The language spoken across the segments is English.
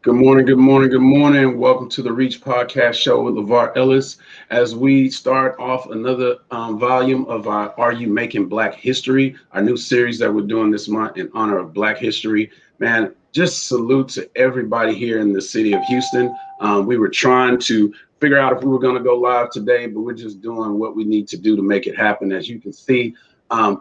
Good morning, good morning, good morning. Welcome to the Reach Podcast Show with LeVar Ellis. As we start off another volume of our Are You Making Black History, our new series that we're doing this month in honor of Black History. Man, just salute to everybody here in the city of Houston. We were trying to figure out if we were going to go live today, but we're just doing what we need to do to make it happen. As you can see,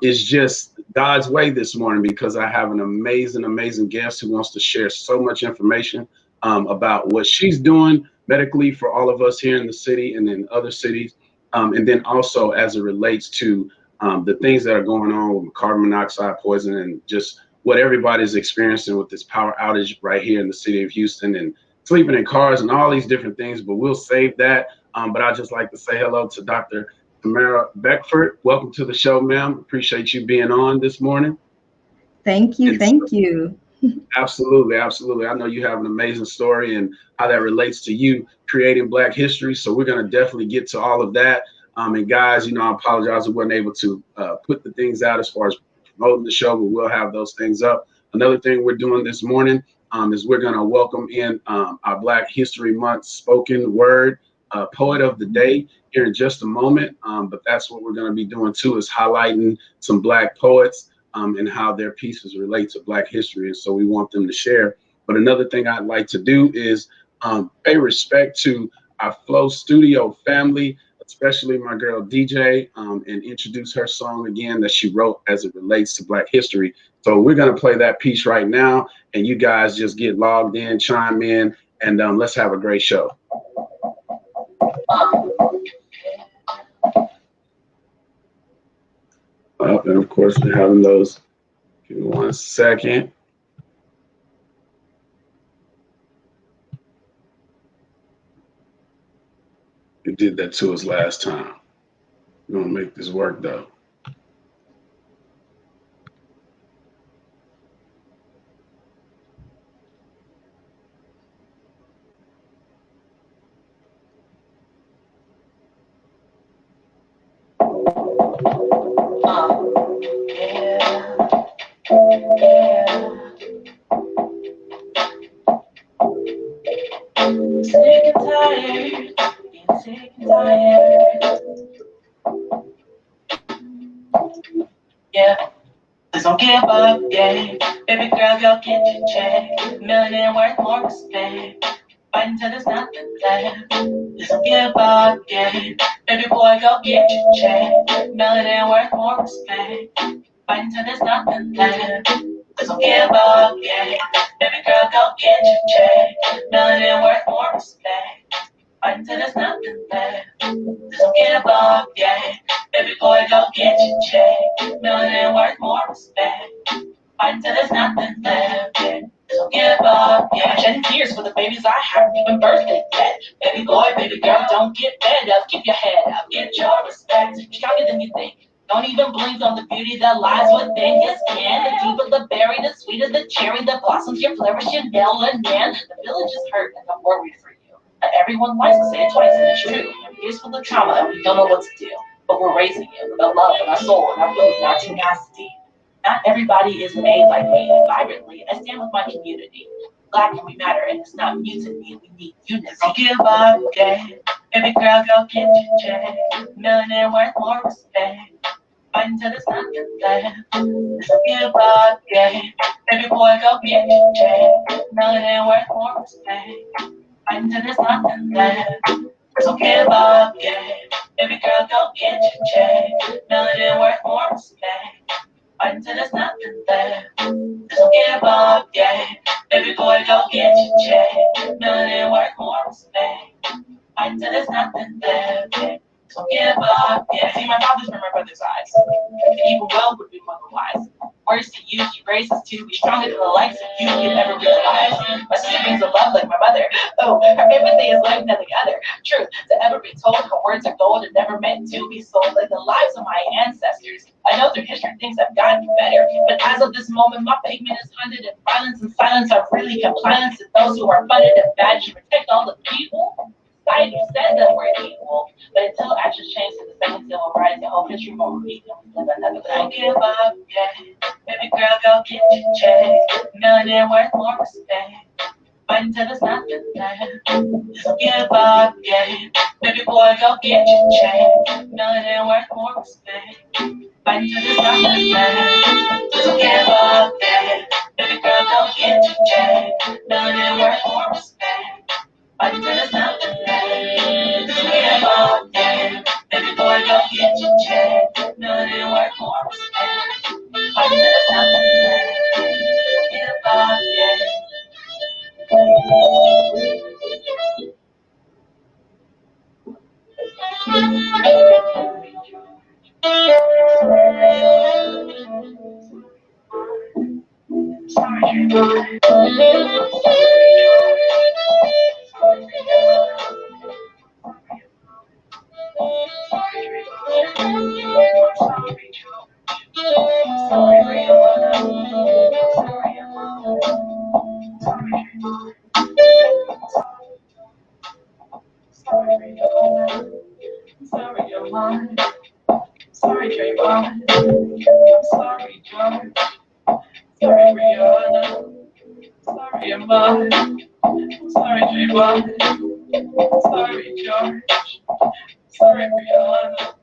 it's just God's way this morning because I have an amazing guest who wants to share so much information about what she's doing medically for all of us here in the city and in other cities. And then also as it relates to the things that are going on with carbon monoxide poison and just what everybody's experiencing with this power outage right here in the city of Houston and sleeping in cars and all these different things, but we'll save that. But I'd just like to say hello to Dr. Tamara Beckford. Welcome to the show, ma'am. Appreciate you being on this morning. Thank you. Absolutely. I know you have an amazing story and how that relates to you creating Black history. So we're going to definitely get to all of that. And guys, I apologize we weren't able to put the things out as far as promoting the show, but we'll have those things up. Another thing we're doing this morning is we're going to welcome in our Black History Month spoken word poet of the day here in just a moment. But that's what we're going to be doing too, is highlighting some Black poets and how their pieces relate to Black history. And so we want them to share. But another thing I'd like to do is pay respect to our Flow Studio family, especially my girl DJ, and introduce her song again that she wrote as it relates to Black history. So we're going to play that piece right now, and you guys just get logged in, chime in, and let's have a great show. And of course, we're having those. Give me 1 second. You did that to us last time. We're going to make this work, though. Sick and tired, being sick and tired. Yeah, please don't give up, yeah. Baby girl, go get your check. Millionaire worth more respect. Fight until there's nothing left. Please don't give up, yeah. Baby boy, go get your check. Millionaire worth more respect. Fight until there's nothing left. Please don't give up, yeah. Baby girl, go get your check. Millionaire worth more respect. Fight until there's nothing left. Please don't give up, yeah. Baby boy, go get your check. Millionaire worth more respect. Fight until there's nothing left, yeah. Don't give up, yeah. Shedding tears for the babies I haven't even birthed yet. Baby boy, baby girl, don't get fed up. Keep your head up, get your respect. Stronger than you think. Don't even blink on the beauty that lies within your skin. The deeper the berry, the sweeter the cherry that blossoms your flourishing melanin. The village is hurt and I'm worried for you. Not everyone likes to say it twice and it's true. Years full of trauma and we don't know what to do. But we're raising you with our love and our soul and our food and our tenacity. Not everybody is made like me. Vibrantly, I stand with my community. Black and we matter, and it's not mutiny. We need unity. Don't give up, yeah. Baby girl, go get your check. Millionaire worth more respect. Fight until there's nothing left. Don't give up, yeah. Baby boy, go get your check. Millionaire worth more respect. Fight until there's nothing left. Don't give up, yeah. Baby girl, go get your check. Millionaire worth more respect. Fight until there's nothing left. Don't give up, yeah. Baby boy, go get your check. Millionaire worth more respect. Fight until there's nothing left, yeah. Don't give up, yeah. See my father's from my brother's eyes. The evil will would be otherwise. Words to use, you raise us to be stronger than the likes of you can never realize. My sister brings a love like my mother. Oh, her favorite thing is life, nothing other. Truth to ever be told, her words are gold and never meant to be sold. Like the lives of my ancestors. I know through history things have gotten better, but as of this moment, my pavement is hunted and violence and silence are really compliance to those who are funded and bad to protect all the people. Society said that we're equal, but until actions change to the second civil rights, the whole history won't repeat. Live another day. Don't give up, yeah. Baby girl, go get your check. Millionaire worth more respect. Fighting till there's nothing left. This don't give up, yeah. Baby boy, go get your check. Melanin worth more respect. Fighting till there's nothing left. This don't give up, yeah. Baby girl, go get your check. Melanin worth more respect. Fighting till there's nothing left. This don't give up, yeah. Baby boy, go get your check. Melanin worth more respect. Fighting till there's nothing left. Don't give up, yeah. Sorry, Trayvon. Sorry, George. Sorry, Rihanna. Sorry, Amon. Sorry, Trayvon. Sorry, George. Sorry, Rihanna.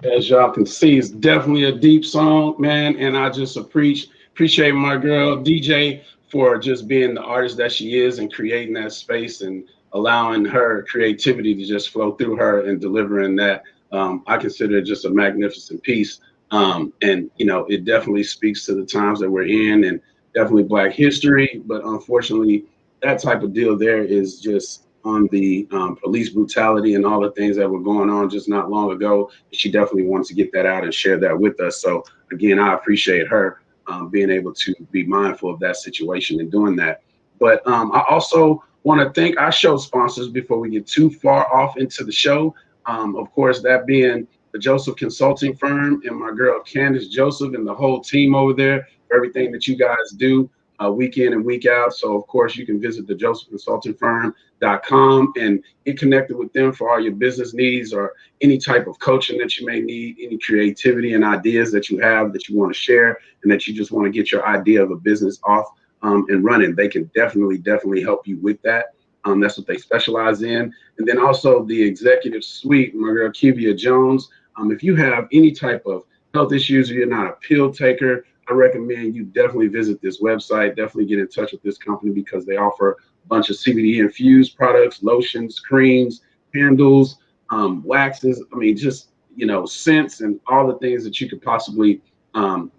As y'all can see, it's definitely a deep song, man. And I just appreciate my girl DJ for just being the artist that she is and creating that space and allowing her creativity to just flow through her and delivering that. I consider it just a magnificent piece. And you know, it definitely speaks to the times that we're in and definitely Black history. But unfortunately, that type of deal there is just on the police brutality and all the things that were going on just not long ago. She definitely wants to get that out and share that with us. So again, I appreciate her being able to be mindful of that situation and doing that. But I also want to thank our show sponsors before we get too far off into the show. Of course, that being the Joseph Consulting Firm and my girl Candace Joseph and the whole team over there for everything that you guys do week in and week out. So of course you can visit the josephconsultingfirm.com and get connected with them for all your business needs or any type of coaching that you may need, any creativity and ideas that you have that you want to share and that you just want to get your idea of a business off and running. They can definitely help you with that. That's what they specialize in. And then also the executive suite, my girl Kivia Jones. If you have any type of health issues or you're not a pill taker, I recommend you definitely visit this website. Definitely get in touch with this company because they offer a bunch of CBD infused products, lotions, creams, candles, waxes. I mean, just, you know, scents and all the things that you could possibly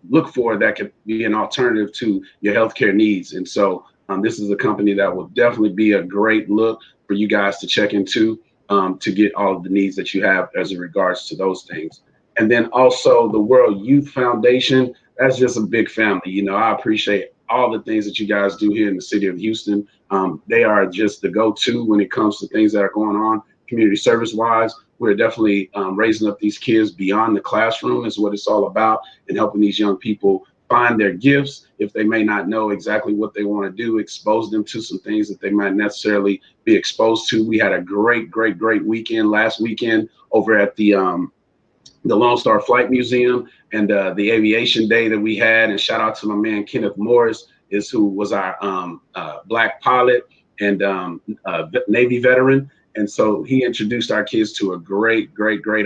look for that could be an alternative to your healthcare needs. And so this is a company that will definitely be a great look for you guys to check into to get all of the needs that you have as in regards to those things. And then also the World Youth Foundation. That's just a big family. You know, I appreciate all the things that you guys do here in the city of Houston. They are just the go-to when it comes to things that are going on community service wise. We're definitely raising up these kids beyond the classroom is what it's all about, and helping these young people find their gifts. If they may not know exactly what they want to do, expose them to some things that they might necessarily be exposed to. We had a great weekend last weekend over at the Lone Star Flight Museum and the aviation day that we had. And shout out to my man Kenneth Morris, who was our Black pilot and Navy veteran. And so he introduced our kids to a great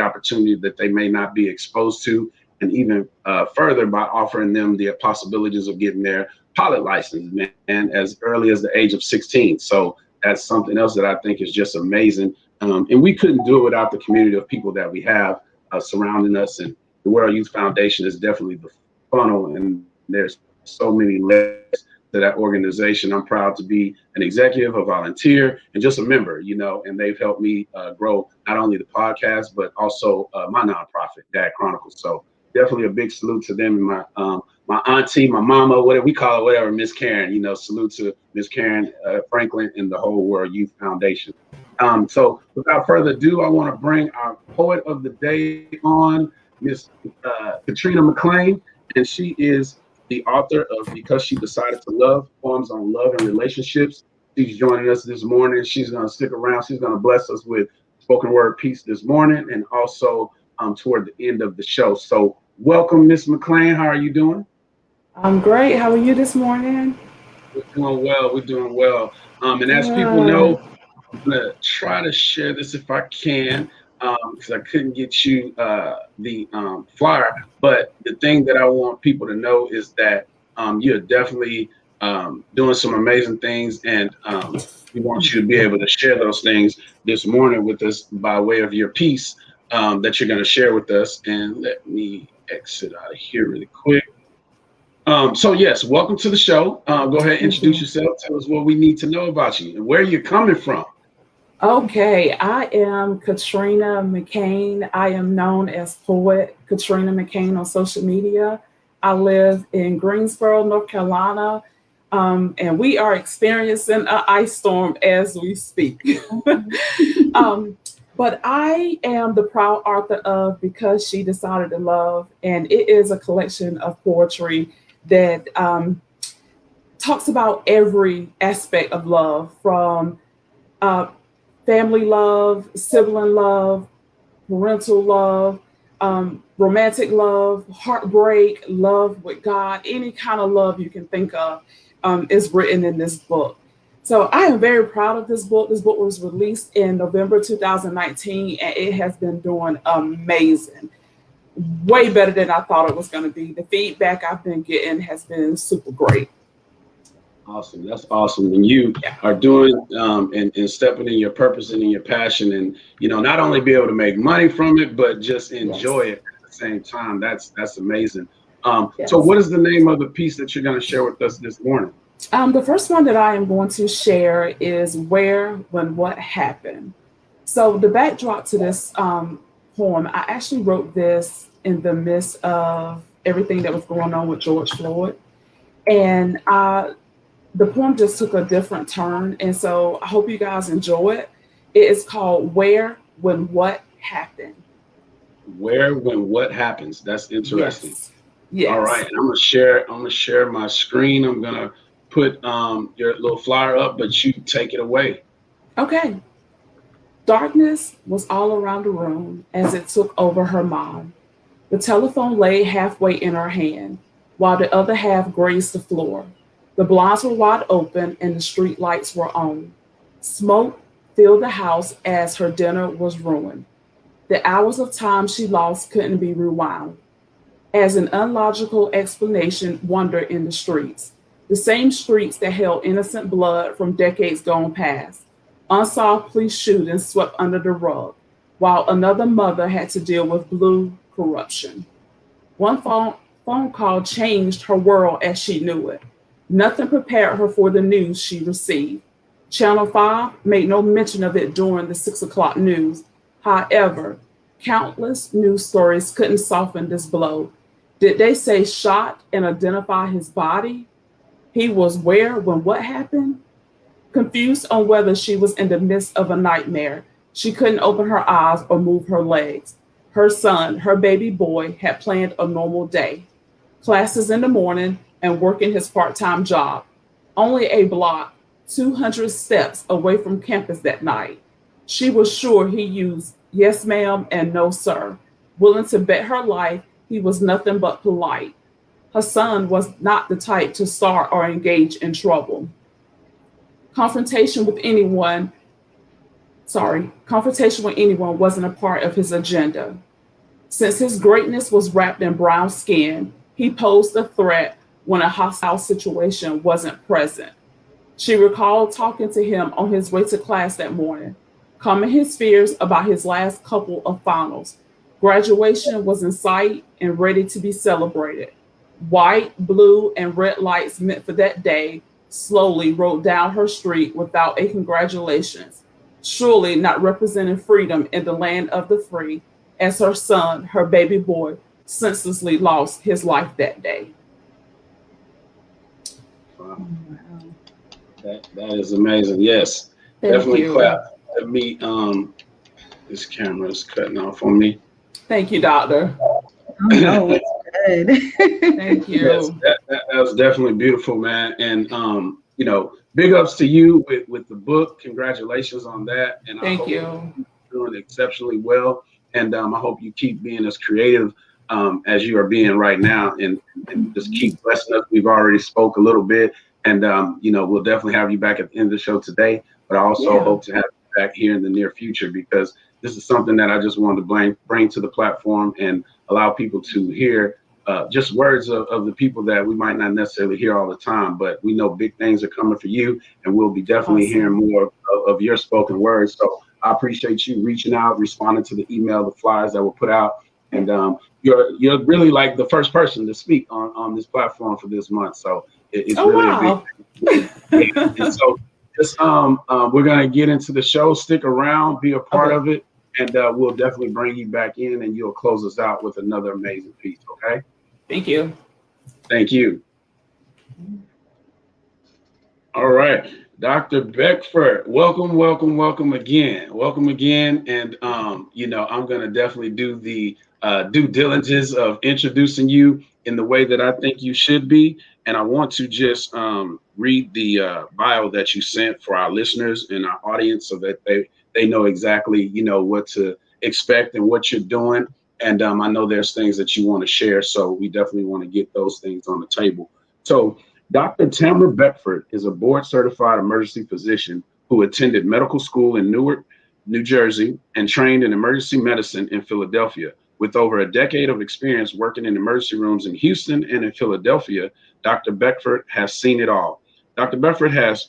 opportunity that they may not be exposed to, and even further by offering them the possibilities of getting their pilot license, man, as early as the age of 16. So that's something else that I think is just amazing. And we couldn't do it without the community of people that we have surrounding us. And the World Youth Foundation is definitely the funnel, and there's so many layers to that organization. I'm proud to be an executive, a volunteer, and just a member, you know, and they've helped me grow not only the podcast, but also my nonprofit, Dad Chronicles. So definitely a big salute to them and my auntie, my mama, whatever we call it, whatever, Miss Karen, you know, salute to Miss Karen Franklin and the whole World Youth Foundation. So without further ado, I want to bring our poet of the day on, Miss Katrina McLean, and she is the author of Because She Decided to Love, Poems on Love and Relationships. She's joining us this morning. She's going to stick around. She's going to bless us with spoken word piece this morning, and also toward the end of the show. So welcome, Miss McLean. How are you doing? I'm great. How are you this morning? We're doing well. We're doing well. And as people Good. know, I'm gonna try to share this if I can, because I couldn't get you the flyer. But the thing that I want people to know is that you're definitely doing some amazing things, and we want you to be able to share those things this morning with us by way of your piece that you're going to share with us. And let me exit out of here really quick. So yes, welcome to the show. Go ahead, Thank introduce you. yourself. Tell us what we need to know about you and where you're coming from. Okay, I am Katrina McCain. I am known as Poet Katrina McCain on social media. I live in Greensboro, North Carolina, and we are experiencing an ice storm as we speak. um, but I am the proud author of Because She Decided to Love, and it is a collection of poetry that talks about every aspect of love from uh, family love, sibling love, parental love, romantic love, heartbreak, love with God, any kind of love you can think of is written in this book. So I am very proud of this book. This book was released in November 2019, and it has been doing amazing. Way better than I thought it was going to be. The feedback I've been getting has been super great. Awesome. That's awesome. And you Yeah. are doing and stepping in your purpose and in your passion, and not only be able to make money from it, but just enjoy Yes. it at the same time. That's amazing. So Yes. what is the name of the piece that you're going to share with us this morning? The first one that I am going to share is Where, When, What Happened. So, the backdrop to this poem, I actually wrote this in the midst of everything that was going on with George Floyd. And the poem just took a different turn. And so, I hope you guys enjoy it. It is called Where, When, What Happened. Where, when, what happens? That's interesting. Yes. All right, Yes. and I'm gonna share my screen. I'm gonna put your little flyer up, but you take it away. Okay. Darkness was all around the room as it took over her mind. The telephone lay halfway in her hand, while the other half grazed the floor. The blinds were wide open and the street lights were on. Smoke filled the house as her dinner was ruined. The hours of time she lost couldn't be rewound. As an unlogical explanation wandered in the streets, the same streets that held innocent blood from decades gone past. Unsolved police shootings swept under the rug, while another mother had to deal with blue corruption. One phone call changed her world as she knew it. Nothing prepared her for the news she received. Channel 5 made no mention of it during the 6 o'clock news. However, countless news stories couldn't soften this blow. Did they say shot and identify his body? He was where when what happened? Confused on whether she was in the midst of a nightmare, she couldn't open her eyes or move her legs. Her son, her baby boy, had planned a normal day. Classes in the morning and working his part time job. Only a block, 200 steps away from campus that night. She was sure he used yes, ma'am, and no, sir, willing to bet her life he was nothing but polite. Her son was not the type to start or engage in trouble. Confrontation with anyone, confrontation with anyone wasn't a part of his agenda. Since his greatness was wrapped in brown skin, he posed a threat when a hostile situation wasn't present. She recalled talking to him on his way to class that morning, calming his fears about his last couple of finals. Graduation was in sight and ready to be celebrated. White, blue, and red lights meant for that day slowly rolled down her street without a congratulations, surely not representing freedom in the land of the free, as her son, her baby boy, senselessly lost his life that day. Wow, that is amazing. Yes, Thank definitely clap. you. Let me this camera is cutting off on me. Thank you, doctor. Oh no, it's good. Thank Yes, you. that was definitely beautiful, man. And big ups to you with the book. Congratulations on that. And I Thank hope you. you're doing exceptionally well. And I hope you keep being as creative as you are being right now, and just keep blessing us. We've already spoke a little bit, and we'll definitely have you back at the end of the show today. But I also hope to have you back here in the near future, because this is something that I just wanted to bring to the platform and allow people to hear just words of the people that we might not necessarily hear all the time, but we know big things are coming for you, and we'll be definitely hearing more of your spoken words. So I appreciate you reaching out, responding to the email, the flyers that were put out, and you're really like the first person to speak on this platform for this month. So it's really a big thing. And so just we're gonna get into the show. Stick around, be a part of it, and we'll definitely bring you back in, and you'll close us out with another amazing piece. Okay. Thank you. Thank you. All right, Dr. Beckford, welcome, welcome, welcome again. Welcome again. And, I'm going to definitely do the due diligence of introducing you in the way that I think you should be. And I want to just read the bio that you sent for our listeners and our audience, so that they know exactly, what to expect and what you're doing. And I know there's things that you want to share, so we definitely want to get those things on the table. So Dr. Tamara Beckford is a board-certified emergency physician who attended medical school in Newark, New Jersey, and trained in emergency medicine in Philadelphia. With over a decade of experience working in emergency rooms in Houston and in Philadelphia, Dr. Beckford has seen it all. Dr. Beckford has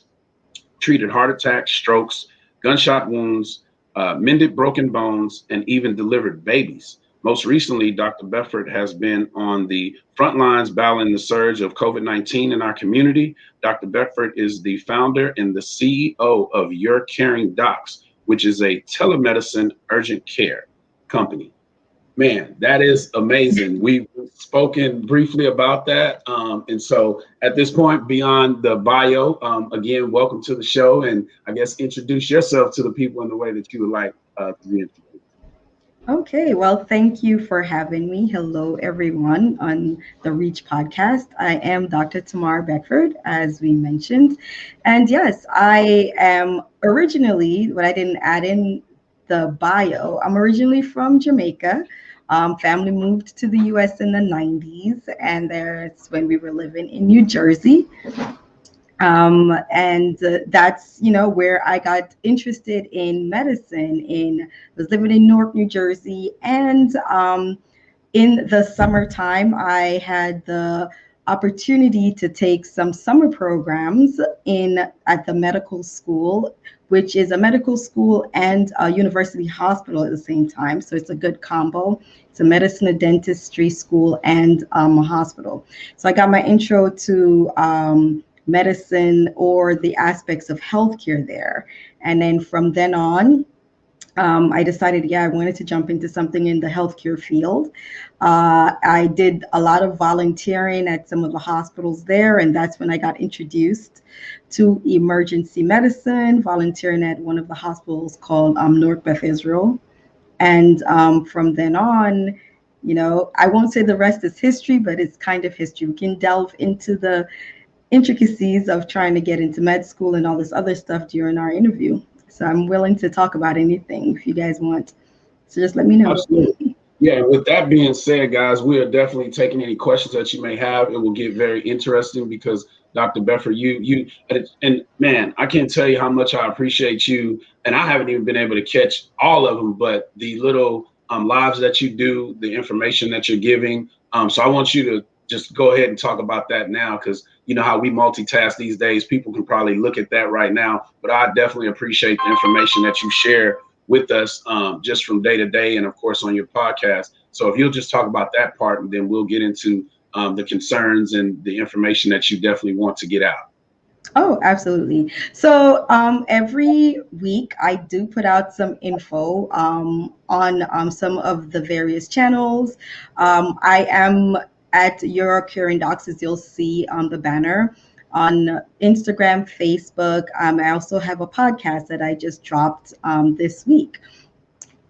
treated heart attacks, strokes, gunshot wounds, mended broken bones, and even delivered babies. Most recently, Dr. Beckford has been on the front lines battling the surge of COVID-19 in our community. Dr. Beckford is the founder and the CEO of Your Caring Docs, which is a telemedicine urgent care company. Man, that is amazing. We've spoken briefly about that. And so at this point, beyond the bio, again, welcome to the show. And I guess introduce yourself to the people in the way that you would like to be introduced. Okay, well, thank you for having me. Hello, everyone, on the Reach podcast. I am Dr. Tamara Beckford, as we mentioned. And yes, I am originally, but I didn't add in the bio, I'm originally from Jamaica. Family moved to the US in the 90s, and there's when we were living in New Jersey. And that's where I got interested in medicine. Was living in Newark, New Jersey, and in the summertime I had the opportunity to take some summer programs at the medical school, which is a medical school and a university hospital at the same time. So it's a good combo. It's a medicine, a dentistry school, and a hospital. So I got my intro to medicine, or the aspects of healthcare there. And then from then on, I decided, I wanted to jump into something in the healthcare field. I did a lot of volunteering at some of the hospitals there, and that's when I got introduced to emergency medicine, volunteering at one of the hospitals called Newark Beth Israel. And from then on, I won't say the rest is history, but it's kind of history. We can delve into the intricacies of trying to get into med school and all this other stuff during our interview. So I'm willing to talk about anything if you guys want. So just let me know. Absolutely. Yeah, with that being said, guys, we are definitely taking any questions that you may have. It will get very interesting because Dr. Beckford, you and man, I can't tell you how much I appreciate you. And I haven't even been able to catch all of them, but the little lives that you do, the information that you're giving. So I want you to just go ahead and talk about that now, because you know how we multitask these days. People can probably look at that right now, but I definitely appreciate the information that you share with us just from day to day, and of course on your podcast. So if you'll just talk about that part, and then we'll get into the concerns and the information that you definitely want to get out. Oh, absolutely. So every week I do put out some info on some of the various channels. I am at Your Caring Docs, as you'll see on the banner, on Instagram, Facebook. I also have a podcast that I just dropped this week.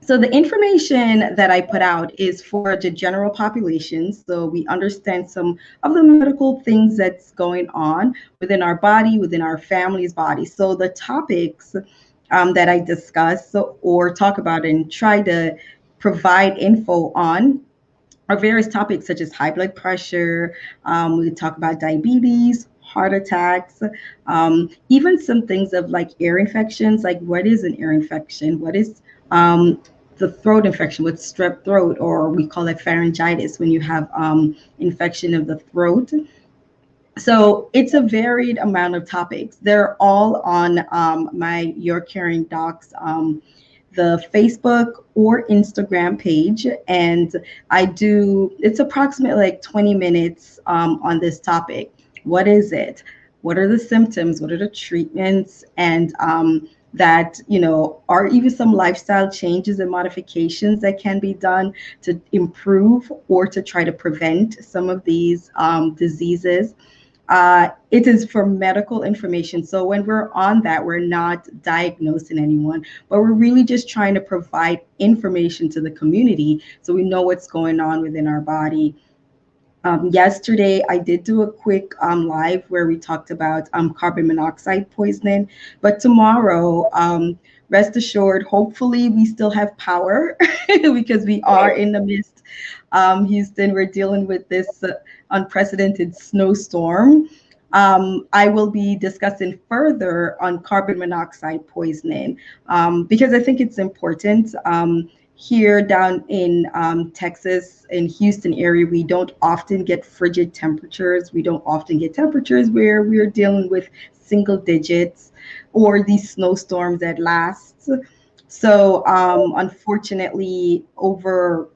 So the information that I put out is for the general population, so we understand some of the medical things that's going on within our body, within our family's body. So the topics that I discuss or talk about and try to provide info on are various topics such as high blood pressure. We talk about diabetes, heart attacks, even some things of like ear infections, like what is an ear infection? What is the throat infection with strep throat, or we call it pharyngitis when you have infection of the throat. So it's a varied amount of topics. They're all on my Your Caring Docs, the Facebook or Instagram page. And it's approximately like 20 minutes on this topic. What is it? What are the symptoms? What are the treatments? And that, are even some lifestyle changes and modifications that can be done to improve or to try to prevent some of these diseases. It is for medical information. So when we're on that, we're not diagnosing anyone, but we're really just trying to provide information to the community so we know what's going on within our body. Yesterday, I did do a quick live where we talked about carbon monoxide poisoning, but tomorrow, rest assured, hopefully we still have power because we are in the midst. Houston, we're dealing with this unprecedented snowstorm. I will be discussing further on carbon monoxide poisoning because I think it's important. Here down in Texas, in Houston area, we don't often get frigid temperatures. We don't often get temperatures where we're dealing with single digits or these snowstorms that last. So unfortunately, over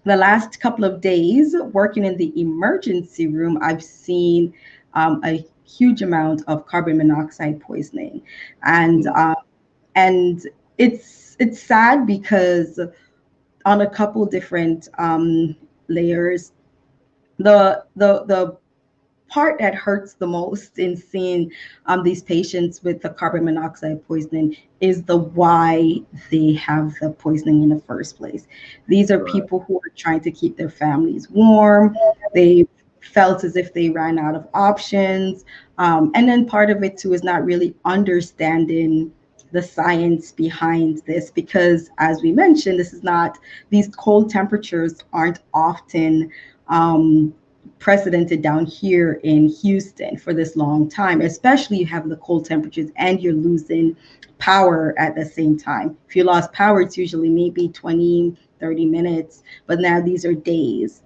the last couple of days working in the emergency room, I've seen a huge amount of carbon monoxide poisoning, and it's sad because on a couple different layers, the part that hurts the most in seeing these patients with the carbon monoxide poisoning is the why they have the poisoning in the first place. These are people who are trying to keep their families warm. They felt as if they ran out of options. And then part of it too is not really understanding the science behind this, because as we mentioned, these cold temperatures aren't often precedented down here in Houston for this long time, especially you have the cold temperatures and you're losing power at the same time. If you lost power, it's usually maybe 20, 30 minutes, but now these are days.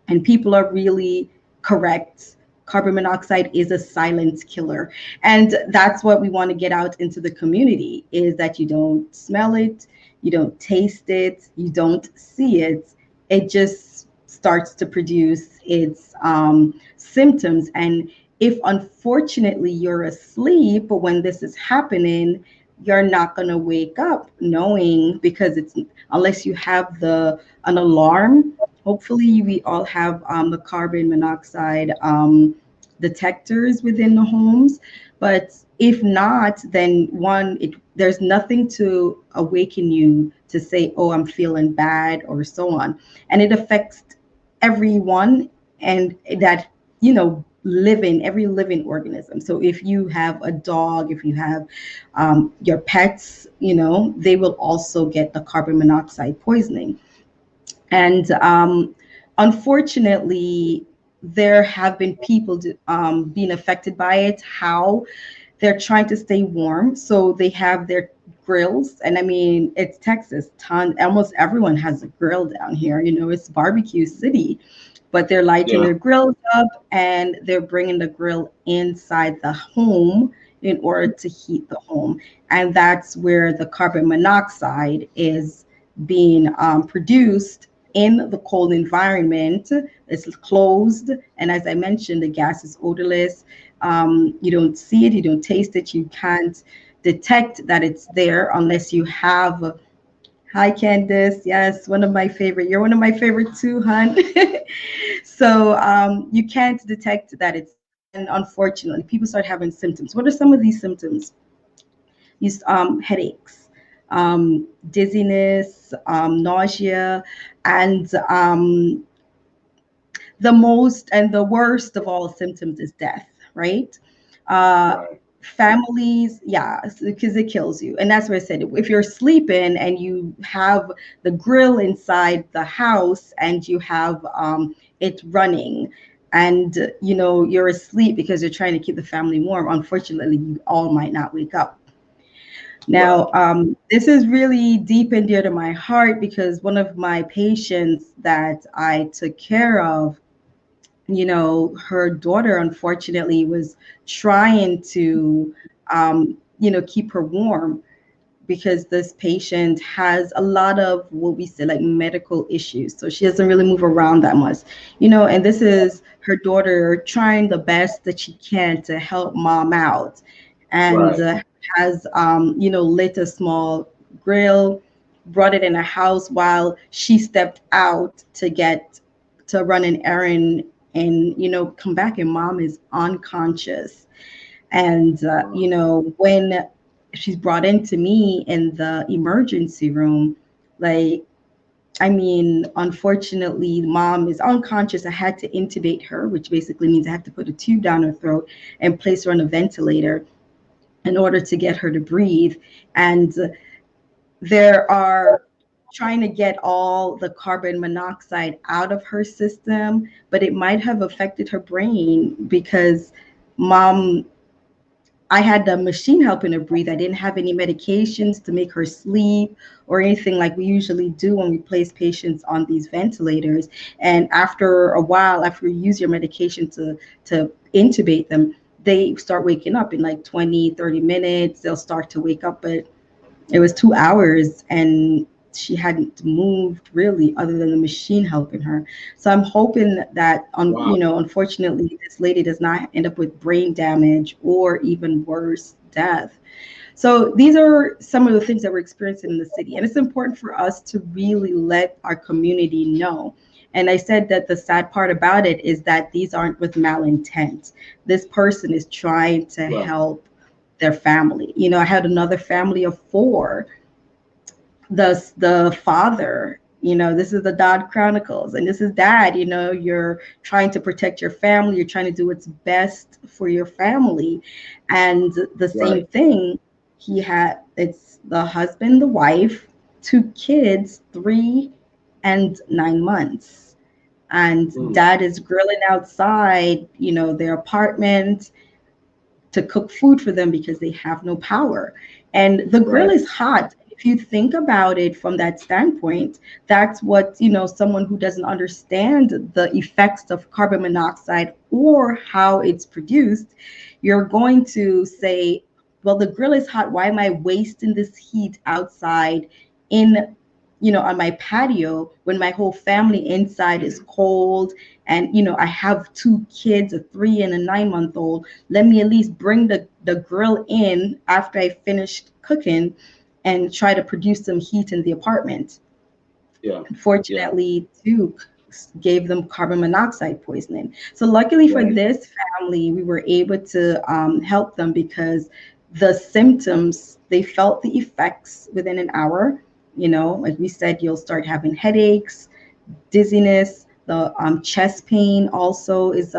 And people are really correct. Carbon monoxide is a silent killer. And that's what we want to get out into the community, is that you don't smell it, you don't taste it, you don't see it. It just starts to produce its symptoms. And if unfortunately you're asleep when this is happening, you're not going to wake up knowing, because it's unless you have an alarm. Hopefully we all have the carbon monoxide detectors within the homes, but if not, then there's nothing to awaken you to say, oh, I'm feeling bad or so on. And it affects everyone, and that every living organism. So if you have a dog, if you have your pets, they will also get the carbon monoxide poisoning. And unfortunately, there have been people being affected by it. How they're trying to stay warm, so they have their grills. And I mean, it's Texas, almost everyone has a grill down here. It's barbecue city, but they're lighting their grills up and they're bringing the grill inside the home in order to heat the home. And that's where the carbon monoxide is being produced in the cold environment. It's closed. And as I mentioned, the gas is odorless. You don't see it, you don't taste it, you can't detect that it's there unless you have. Hi, Candice. Yes, one of my favorite. You're one of my favorite too, hon. So you can't detect that it's, and unfortunately, people start having symptoms. What are some of these symptoms? These headaches, dizziness, nausea, and the most and the worst of all symptoms is death, right? families, yeah, because it kills you. And that's what I said. If you're sleeping and you have the grill inside the house and you have it running, and you're asleep because you're trying to keep the family warm, unfortunately you all might not wake up. Now, this is really deep and dear to my heart because one of my patients that I took care of, her daughter unfortunately was trying to, keep her warm because this patient has a lot of what we say like medical issues. So she doesn't really move around that much, and this is her daughter trying the best that she can to help mom out. And Right. has, lit a small grill, brought it in a house while she stepped out to run an errand and, come back, and mom is unconscious. And, when she's brought into me in the emergency room, like, I mean, unfortunately, mom is unconscious. I had to intubate her, which basically means I have to put a tube down her throat and place her on a ventilator in order to get her to breathe. And there are trying to get all the carbon monoxide out of her system, but it might have affected her brain because mom, I had the machine helping her breathe. I didn't have any medications to make her sleep or anything like we usually do when we place patients on these ventilators. And after a while, after you use your medication to intubate them, they start waking up in like 20, 30 minutes. They'll start to wake up, but it was 2 hours and she hadn't moved really other than the machine helping her. So I'm hoping that, Wow. unfortunately, this lady does not end up with brain damage or even worse, death. So these are some of the things that we're experiencing in the city. And it's important for us to really let our community know. And I said that the sad part about it is that these aren't with malintent. This person is trying to Right. help their family. I had another family of 4. The father, this is the Dodd Chronicles, and this is dad. You're trying to protect your family, you're trying to do what's best for your family. And the Right. same thing, it's the husband, the wife, 2 kids, 3 and 9 months. And Mm. dad is grilling outside, their apartment to cook food for them because they have no power. And the grill Right. is hot. If you think about it from that standpoint, that's what, someone who doesn't understand the effects of carbon monoxide or how it's produced, you're going to say, well, the grill is hot. Why am I wasting this heat outside in, on my patio when my whole family inside is cold? And, I have 2 kids, a 3 and a 9-month-old. Let me at least bring the grill in after I finished cooking and try to produce some heat in the apartment. Yeah. Unfortunately, Duke gave them carbon monoxide poisoning. So luckily for Right. this family, we were able to help them because the symptoms, they felt the effects within an hour. Like we said, you'll start having headaches, dizziness, the chest pain also is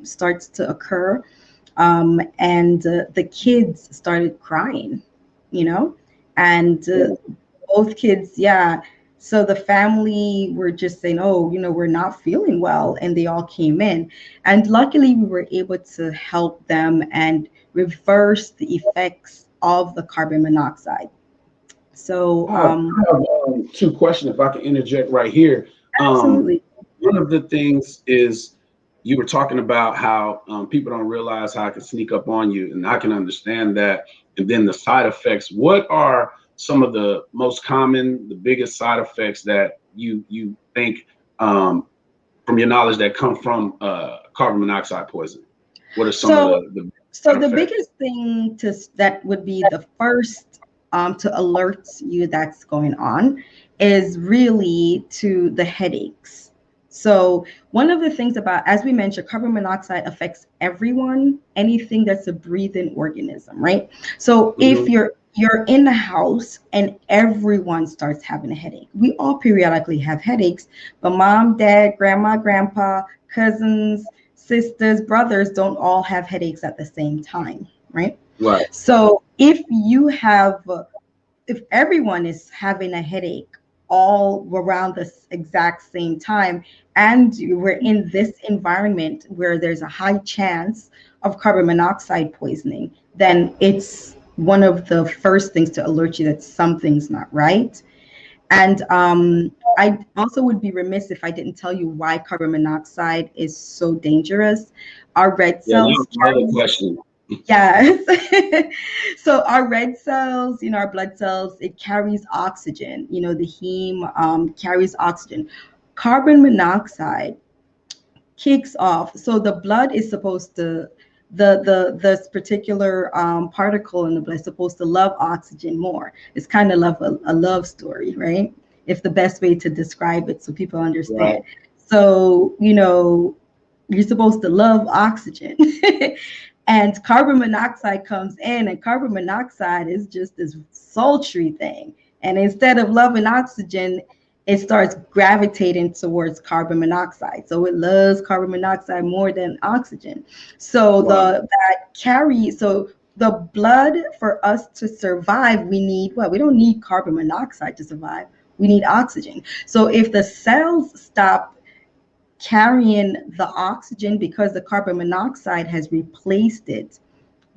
starts to occur, and the kids started crying, and both kids, yeah. So the family were just saying, oh, we're not feeling well, and they all came in, and luckily we were able to help them and reverse the effects of the carbon monoxide. So I have 2 questions if I can interject right here. absolutely. One of the things is you were talking about how people don't realize how it can sneak up on you, and I can understand that. And then the side effects. What are some of the most common, the biggest side effects that you think, from your knowledge, that come from carbon monoxide poisoning? What are some of So the So side the effects? biggest thing that would be the first to alert you that's going on is really to the headaches. So one of the things about, as we mentioned, carbon monoxide affects everyone, anything that's a breathing organism, right? So if Hmm. you're in the house and everyone starts having a headache, we all periodically have headaches, but mom, dad, grandma, grandpa, cousins, sisters, brothers don't all have headaches at the same time, right? Right. So if everyone is having a headache all around the exact same time, and we're in this environment where there's a high chance of carbon monoxide poisoning, then it's one of the first things to alert you that something's not right. And I also would be remiss if I didn't tell you why carbon monoxide is so dangerous. Our red Yeah, that cells was my other carry. question. Yes. So our red cells, our blood cells, it carries oxygen. The heme carries oxygen. Carbon monoxide kicks off. So the blood is supposed to, this particular particle in the blood is supposed to love oxygen more. It's kind of love a love story, right? If the best way to describe it so people Right. understand. So, you're supposed to love oxygen. And carbon monoxide comes in, and carbon monoxide is just this sultry thing. And instead of loving oxygen, it starts gravitating towards carbon monoxide. So it loves carbon monoxide more than oxygen. So Wow. so the blood, for us to survive, we need what? We don't need carbon monoxide to survive. We need oxygen. So if the cells stop carrying the oxygen because the carbon monoxide has replaced it,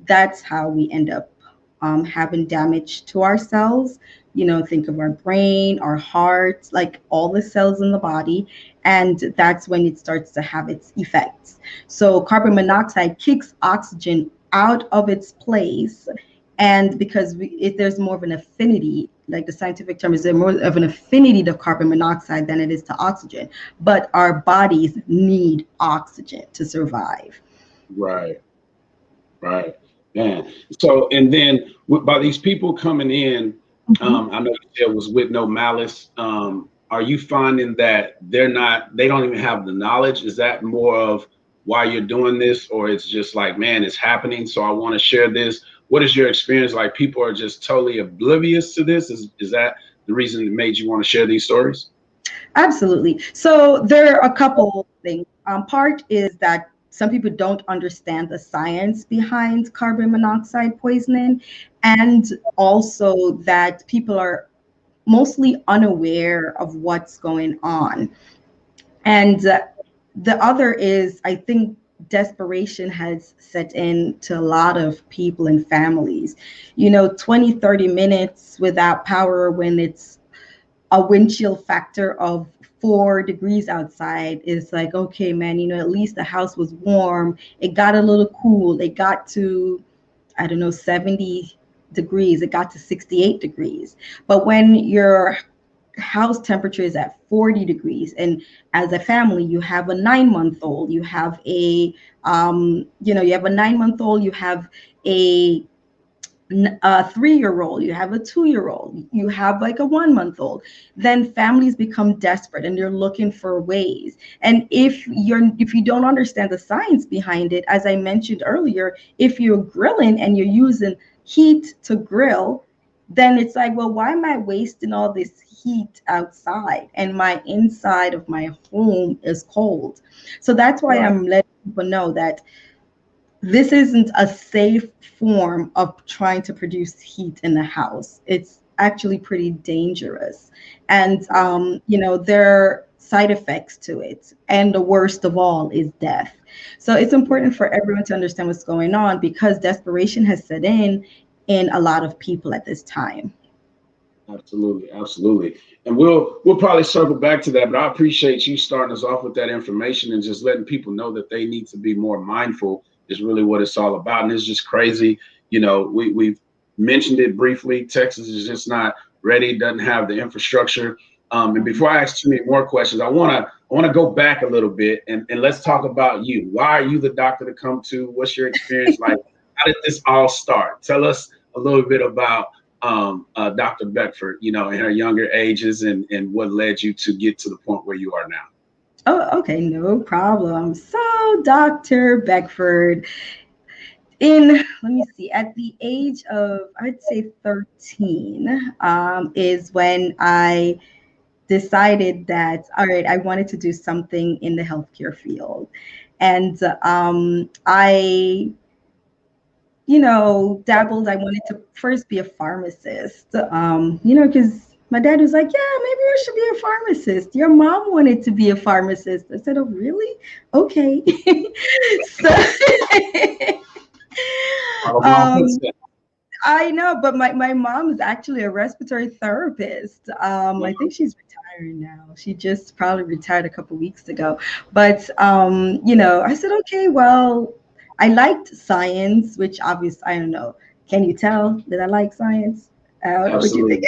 that's how we end up having damage to our cells. Think of our brain, our heart, like all the cells in the body. And that's when it starts to have its effects. So carbon monoxide kicks oxygen out of its place. And because there's more of an affinity, like the scientific term is, there more of an affinity to carbon monoxide than it is to oxygen. But our bodies need oxygen to survive. Right. Right. Man. So, and then by these people coming in, Mhm. I know you said it was with no malice. Are you finding that they don't even have the knowledge? Is that more of why you're doing this, or it's just like, man, it's happening, so I want to share this? What is your experience like? People are just totally oblivious to this. Is that the reason it made you want to share these stories? Absolutely. So there are a couple things. Part is that some people don't understand the science behind carbon monoxide poisoning, and also that people are mostly unaware of what's going on. And the other is, I think, desperation has set in to a lot of people and families. 20, 30 minutes without power when it's a wind chill factor of 4 degrees outside is like, okay, man, at least the house was warm. It got a little cool. It got to, I don't know, 70 degrees. It got to 68 degrees. But when your house temperature is at 40 degrees, and as a family, you have a 9-month old, you have you have a 9-month old, you have a 3-year-old, you have a 2-year-old, you have like a 1-month old, then families become desperate and they're looking for ways. And if you don't understand the science behind it, as I mentioned earlier, if you're grilling and you're using heat to grill, then it's like, well, why am I wasting all this heat outside and my inside of my home is cold? So that's why Right. I'm letting people know that this isn't a safe form of trying to produce heat in the house. It's actually pretty dangerous. And, there are side effects to it. And the worst of all is death. So it's important for everyone to understand what's going on, because desperation has set in a lot of people at this time. Absolutely, absolutely. And we'll probably circle back to that, but I appreciate you starting us off with that information and just letting people know that they need to be more mindful is really what it's all about. And it's just crazy. We've mentioned it briefly. Texas is just not ready, doesn't have the infrastructure. And before I ask too many more questions, I wanna go back a little bit and let's talk about you. Why are you the doctor to come to? What's your experience like? How did this all start? Tell us a little bit about Dr. Beckford, in her younger ages and what led you to get to the point where you are now. Oh, okay, no problem. So, Dr. Beckford, let me see, at the age of, I'd say 13, is when I decided that, all right, I wanted to do something in the healthcare field. And dabbled. I wanted to first be a pharmacist, because my dad was like, yeah, maybe you should be a pharmacist. Your mom wanted to be a pharmacist. I said, oh, really? Okay. So, Follow mom um, footsteps. I know, but my mom is actually a respiratory therapist. I think she's retiring now. She just probably retired a couple weeks ago. But I said, okay, well, I liked science, which obviously I don't know. Can you tell that I like science? I don't know what you think.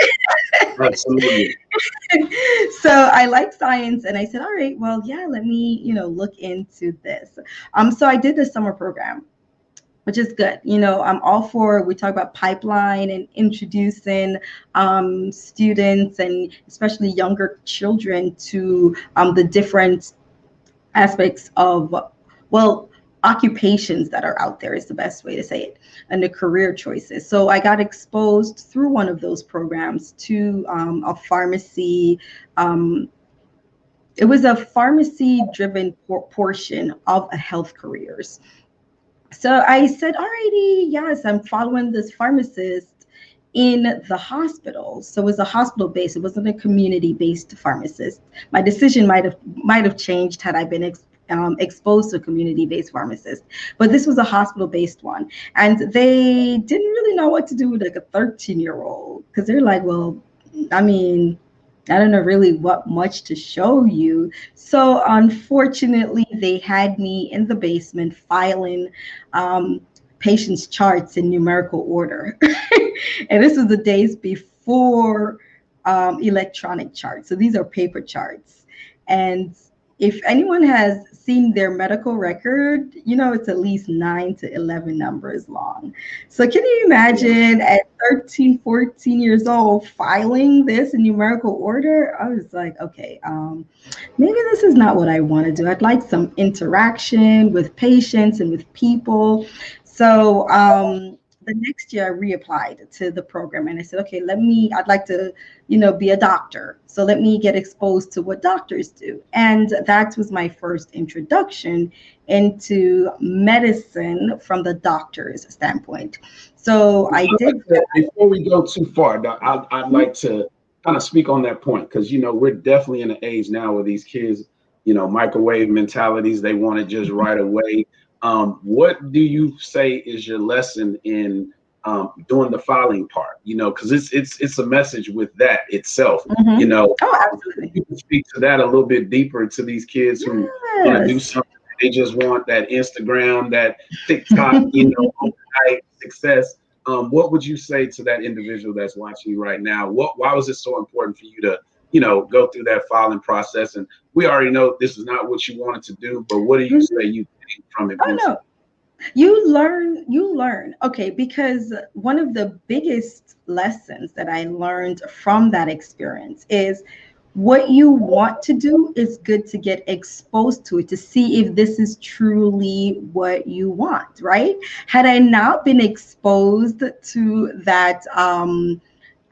Absolutely. Absolutely. So I like science, and I said, all right, well, yeah, let me, look into this. So I did the summer program, which is good. I'm all for, we talk about pipeline and introducing students and especially younger children to the different aspects of, well, occupations that are out there is the best way to say it, and the career choices. So I got exposed through one of those programs to a pharmacy. Um, it was a pharmacy driven portion of a health careers. So I said, alrighty, yes, I'm following this pharmacist in the hospital. So it was a hospital based, it wasn't a community based pharmacist. My decision might have changed had I been exposed to a community based pharmacist, but this was a hospital based one. And they didn't really know what to do with like a 13-year-old, because they're like, well, I mean, I don't know really what much to show you. So unfortunately, they had me in the basement filing um, patients' charts in numerical order. And this was the days before electronic charts. So these are paper charts. And if anyone has seen their medical record, it's at least 9 to 11 numbers long. So can you imagine at 13, 14 years old filing this in numerical order? I was like, okay, maybe this is not what I want to do. I'd like some interaction with patients and with people. So the next year I reapplied to the program, and I said, okay, I'd like to, be a doctor. So let me get exposed to what doctors do. And that was my first introduction into medicine from the doctor's standpoint. So I did. Before we go too far, I'd like to kind of speak on that point, because, we're definitely in an age now where these kids, microwave mentalities, they want it just right away. What do you say is your lesson in doing the filing part? Because it's a message with that itself. Mm-hmm. Oh, absolutely. You can speak to that a little bit deeper to these kids who want to do something. They just want that Instagram, that TikTok, overnight success. What would you say to that individual that's watching you right now? Why was it so important for you to, go through that filing process? And we already know this is not what you wanted to do, but what do you say you think from it? Oh, no. You learn. Okay, because one of the biggest lessons that I learned from that experience is what you want to do is good to get exposed to it, to see if this is truly what you want, right? Had I not been exposed to that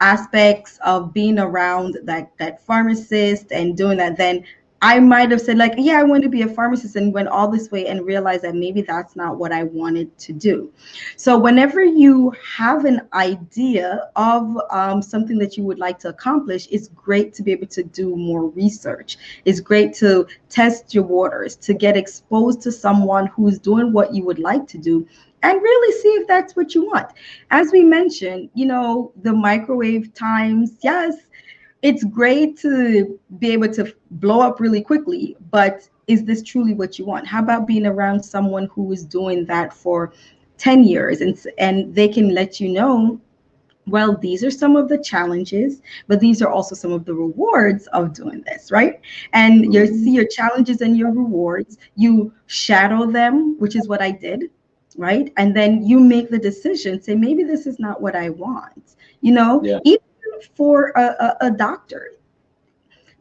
aspects of being around that pharmacist and doing that, then I might have said like, yeah, I want to be a pharmacist, and went all this way and realized that maybe that's not what I wanted to do. So whenever you have an idea of something that you would like to accomplish, it's great to be able to do more research. It's great to test your waters, to get exposed to someone who's doing what you would like to do, and really see if that's what you want. As we mentioned, the microwave times, yes, it's great to be able to blow up really quickly, but is this truly what you want? How about being around someone who is doing that for 10 years and they can let you know, well, these are some of the challenges, but these are also some of the rewards of doing this, right? And you see your challenges and your rewards, you shadow them, which is what I did, right? And then you make the decision, say, maybe this is not what I want, even for a doctor.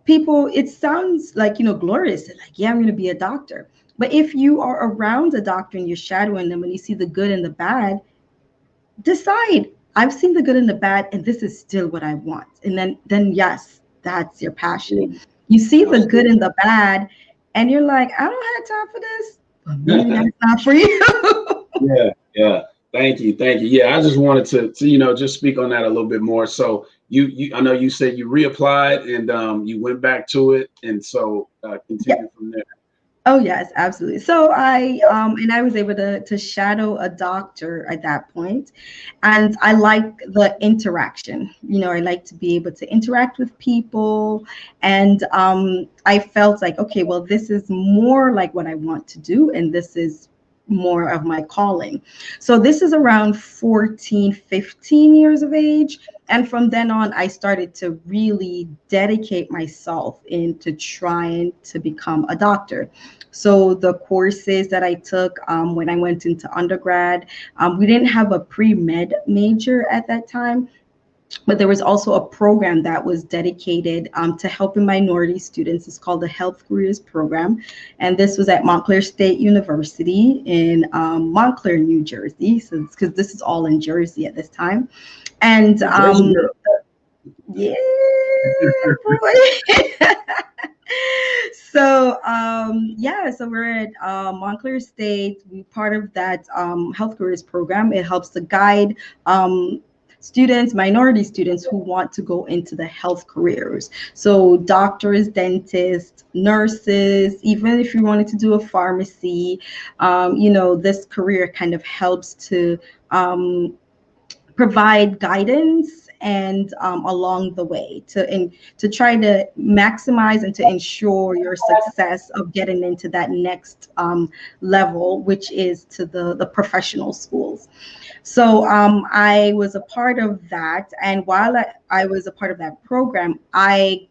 People, it sounds like, glorious, like, yeah, I'm going to be a doctor. But if you are around a doctor and you're shadowing them and you see the good and the bad, decide, I've seen the good and the bad, and this is still what I want. And then yes, that's your passion. You see the good and the bad, and you're like, I don't have time for this. But maybe that's not for you. Yeah. Thank you, thank you. Yeah, I just wanted to just speak on that a little bit more. So I know you said you reapplied and you went back to it, and so continue from there. Oh yes, absolutely. So I was able to shadow a doctor at that point, and I like the interaction. I like to be able to interact with people, and I felt like, okay, well, this is more like what I want to do, and this is more of my calling. So this is around 14, 15 years of age. And from then on, I started to really dedicate myself into trying to become a doctor. So the courses that I took when I went into undergrad, we didn't have a pre-med major at that time, but there was also a program that was dedicated to helping minority students. It's called the Health Careers Program. And this was at Montclair State University in Montclair, New Jersey. So because this is all in Jersey at this time. And Jersey girl. yeah, boy. So so we're at Montclair State. We part of that health careers program. It helps to guide students, minority students who want to go into the health careers. So doctors, dentists, nurses, even if you wanted to do a pharmacy, this career kind of helps to provide guidance and along the way to try to maximize and to ensure your success of getting into that next level, which is to the professional schools. So I was a part of that, and while I was a part of that program, I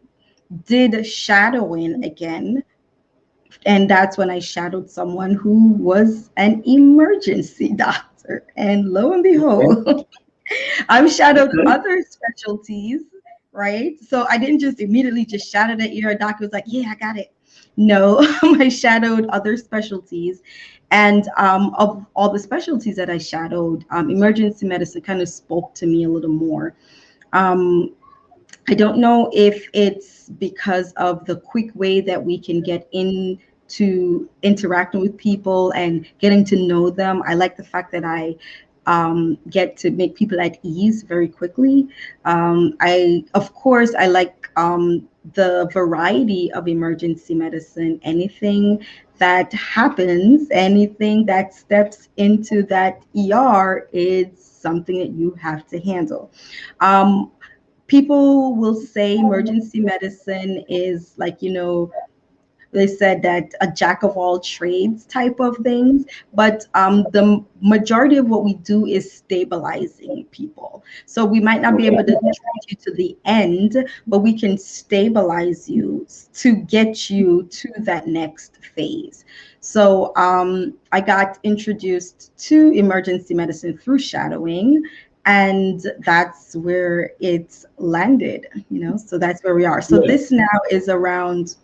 did shadowing again, and that's when I shadowed someone who was an emergency doctor, and lo and behold, I've shadowed Okay. other specialties, right? So I didn't just immediately just shadow the ear. A doctor was like, yeah, I got it. No, I shadowed other specialties. And of all the specialties that I shadowed, emergency medicine kind of spoke to me a little more. Um, I don't know if it's because of the quick way that we can get into interacting with people and getting to know them. I like the fact that I get to make people at ease very quickly. Of course, I like the variety of emergency medicine. Anything that happens, anything that steps into that ER is something that you have to handle. Um, People will say emergency medicine is like, they said that a jack of all trades type of things, but the majority of what we do is stabilizing people. So we might not be able to treat you to the end, but we can stabilize you to get you to that next phase. So I got introduced to emergency medicine through shadowing, and that's where it's landed, so that's where we are. So Yeah. this now is around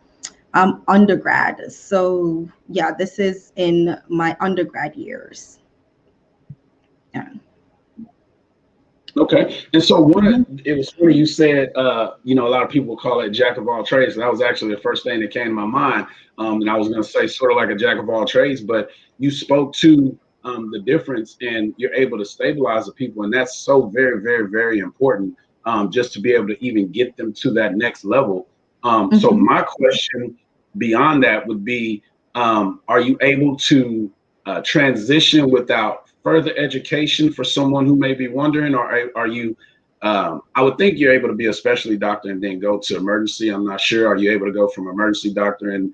undergrad. So yeah, this is in my undergrad years. Yeah. Okay. And so it was funny you said, a lot of people call it jack of all trades. And that was actually the first thing that came to my mind. And I was going to say sort of like a jack of all trades, but you spoke to the difference and you're able to stabilize the people. And that's so very, very, very important just to be able to even get them to that next level. So Mhm. my question beyond that would be, are you able to transition without further education for someone who may be wondering, or are you? I would think you're able to be a specialty doctor and then go to emergency. I'm not sure. Are you able to go from emergency doctor and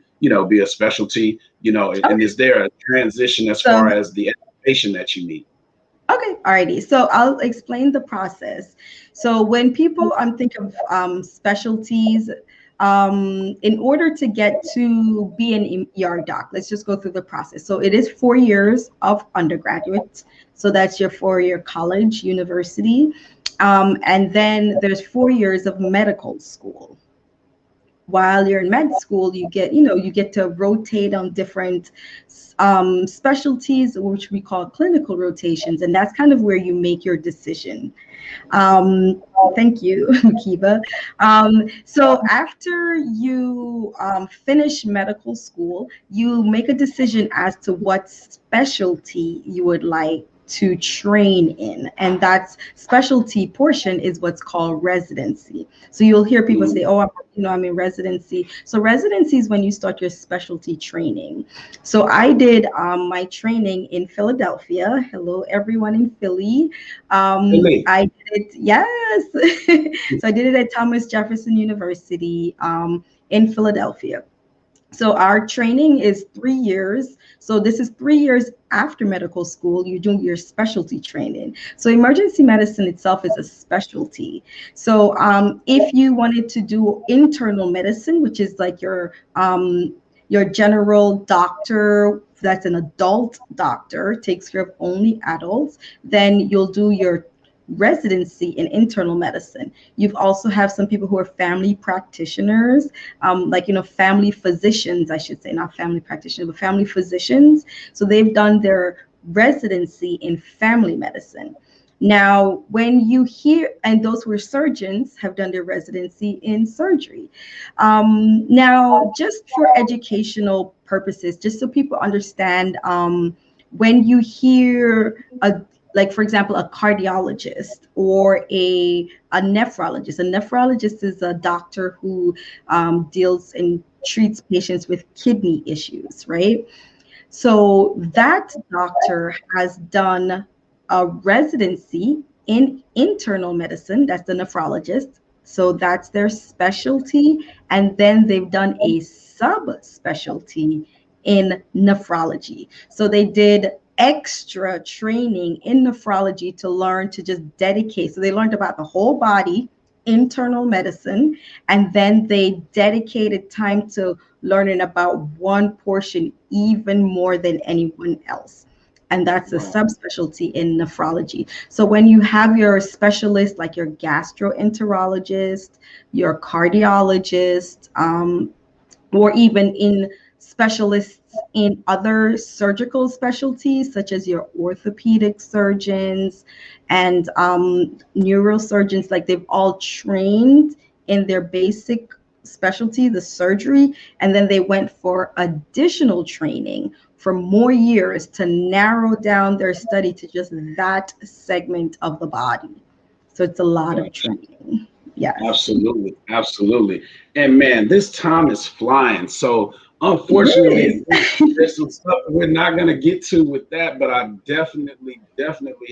be a specialty? And Okay. is there a transition as So far as the education that you need? okay, alrighty. So I'll explain the process. So when people think of specialties, in order to get to be an ER doc, let's just go through the process. So it is 4 years of undergraduate. So that's your 4-year college, university. And then there's 4 years of medical school. While you're in med school, you get to rotate on different specialties, which we call clinical rotations, and that's kind of where you make your decision. um, Thank you, Kiva. So after you finish medical school, you make a decision as to what specialty you would like to train in, and that's specialty portion is what's called residency. So you'll hear people say, oh, I'm in residency. So residency is when you start your specialty training. So I did my training in Philadelphia. Hello everyone in Philly. Really? I did it, yes. So I did it at Thomas Jefferson University in Philadelphia. So our training is 3 years. So this is 3 years after medical school. You do your specialty training. So emergency medicine itself is a specialty. So if you wanted to do internal medicine, which is like your general doctor, that's an adult doctor, takes care of only adults, then you'll do your residency in internal medicine. You've also have some people who are family practitioners, family physicians, I should say, not family practitioners, but family physicians. So they've done their residency in family medicine. Now, when you hear, and those who are surgeons have done their residency in surgery. Now, just for educational purposes, just so people understand, when you hear like for example, a cardiologist or a nephrologist. A nephrologist is a doctor who deals and treats patients with kidney issues, right? So that doctor has done a residency in internal medicine. That's the nephrologist. So that's their specialty. And then they've done a subspecialty in nephrology. So they did extra training in nephrology to learn to just dedicate. So they learned about the whole body, internal medicine, and then they dedicated time to learning about one portion even more than anyone else. And that's a subspecialty in nephrology. So when you have your specialist, like your gastroenterologist, your cardiologist, or even in specialists in other surgical specialties, such as your orthopedic surgeons and neurosurgeons, like they've all trained in their basic specialty, the surgery, and then they went for additional training for more years to narrow down their study to just that segment of the body. So it's a lot of training. Yes. Absolutely. Absolutely. And man, this time is flying. So unfortunately, there's some stuff we're not going to get to with that, but I definitely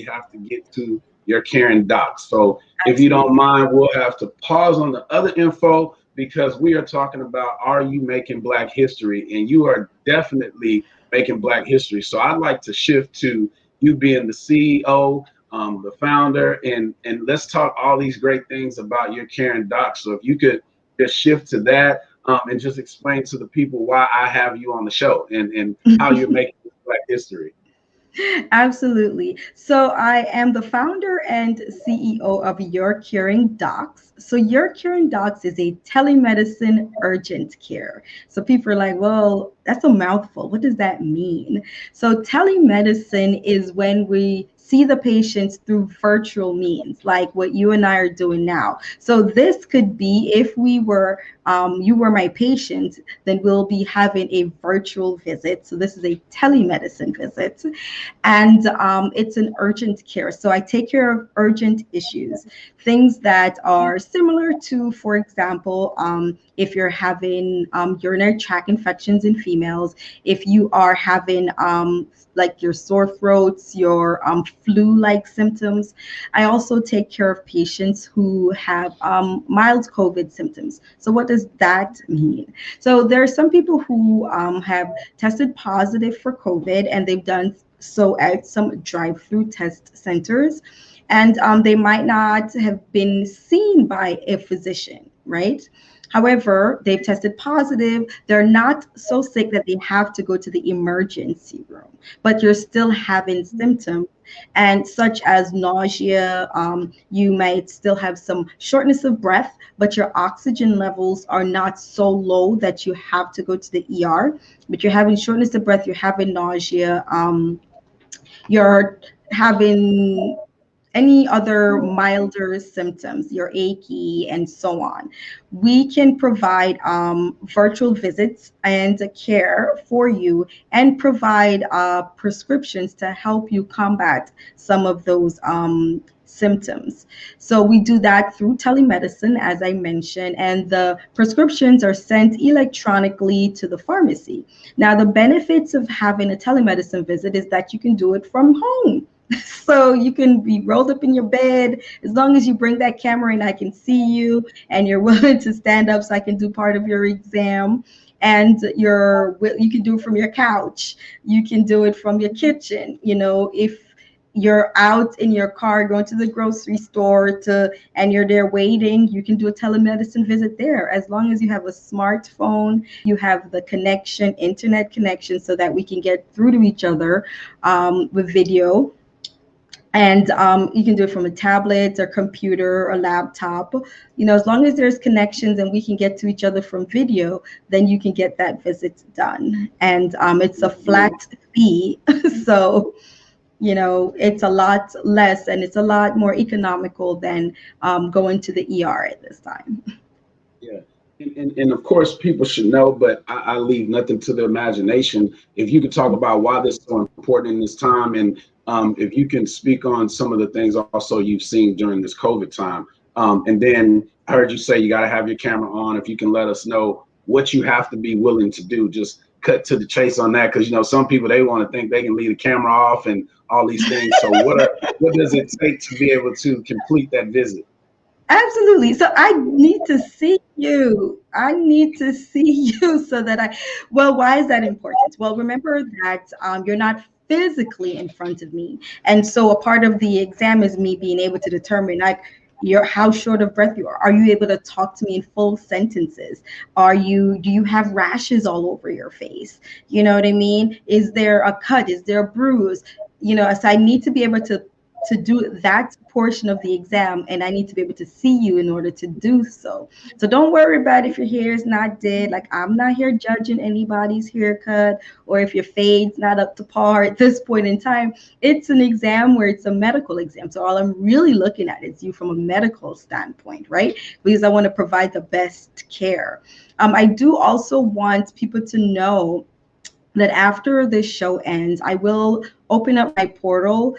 have to get to your Karen docs. So if you don't mind, we'll have to pause on the other info because we are talking about, are you making Black history? And you are definitely making Black history. So I'd like to shift to you being the CEO, the founder, and let's talk all these great things about your Karen docs. So if you could just shift to that and just explain to the people why I have you on the show and how you're making Black history. Absolutely. So I am the founder and CEO of Your Curing Docs. So Your Curing Docs is a telemedicine urgent care. So people are like, well, that's a mouthful. What does that mean? So telemedicine is when we see the patients through virtual means, like what you and I are doing now. So this could be if you were my patient, then we'll be having a virtual visit. So this is a telemedicine visit, and it's an urgent care. So I take care of urgent issues, things that are similar to, for example, if you're having urinary tract infections in females, if you are having like your sore throats, your flu-like symptoms. I also take care of patients who have mild COVID symptoms. So what does that mean? So there are some people who have tested positive for COVID, and they've done so at some drive-through test centers, and they might not have been seen by a physician, right? However, they've tested positive. They're not so sick that they have to go to the emergency room, but you're still having symptoms, and such as nausea. You might still have some shortness of breath, but your oxygen levels are not so low that you have to go to the ER. But you're having shortness of breath. You're having nausea. You're having any other milder symptoms, you're achy and so on, we can provide virtual visits and care for you and provide prescriptions to help you combat some of those symptoms. So we do that through telemedicine, as I mentioned, and the prescriptions are sent electronically to the pharmacy. Now, the benefits of having a telemedicine visit is that you can do it from home. So you can be rolled up in your bed. As long as you bring that camera and I can see you and you're willing to stand up so I can do part of your exam. And you can do it from your couch. You can do it from your kitchen. If you're out in your car going to the grocery store and you're there waiting, you can do a telemedicine visit there. As long as you have a smartphone, you have the internet connection, so that we can get through to each other with video. And you can do it from a tablet or computer or laptop. As long as there's connections and we can get to each other from video, then you can get that visit done. And it's a flat fee. So, it's a lot less and it's a lot more economical than going to the ER at this time. Yeah. And of course, people should know, but I leave nothing to the imagination. If you could talk about why this is so important in this time, and if you can speak on some of the things also you've seen during this COVID time. And then I heard you say you got to have your camera on. If you can let us know what you have to be willing to do, just cut to the chase on that. Because, some people, they want to think they can leave the camera off and all these things. So what does it take to be able to complete that visit? Absolutely. So I need to see you. So that why is that important? Well, remember that you're not physically in front of me. And so a part of the exam is me being able to determine how short of breath you are. Are you able to talk to me in full sentences? Do you have rashes all over your face? You know what I mean? Is there a cut? Is there a bruise? So I need to be able to do that portion of the exam, and I need to be able to see you in order to do so. So don't worry about if your hair is not dead. Like, I'm not here judging anybody's haircut or if your fade's not up to par at this point in time. It's an exam where it's a medical exam. So all I'm really looking at is you from a medical standpoint, right? Because I want to provide the best care. I do also want people to know that after this show ends, I will open up my portal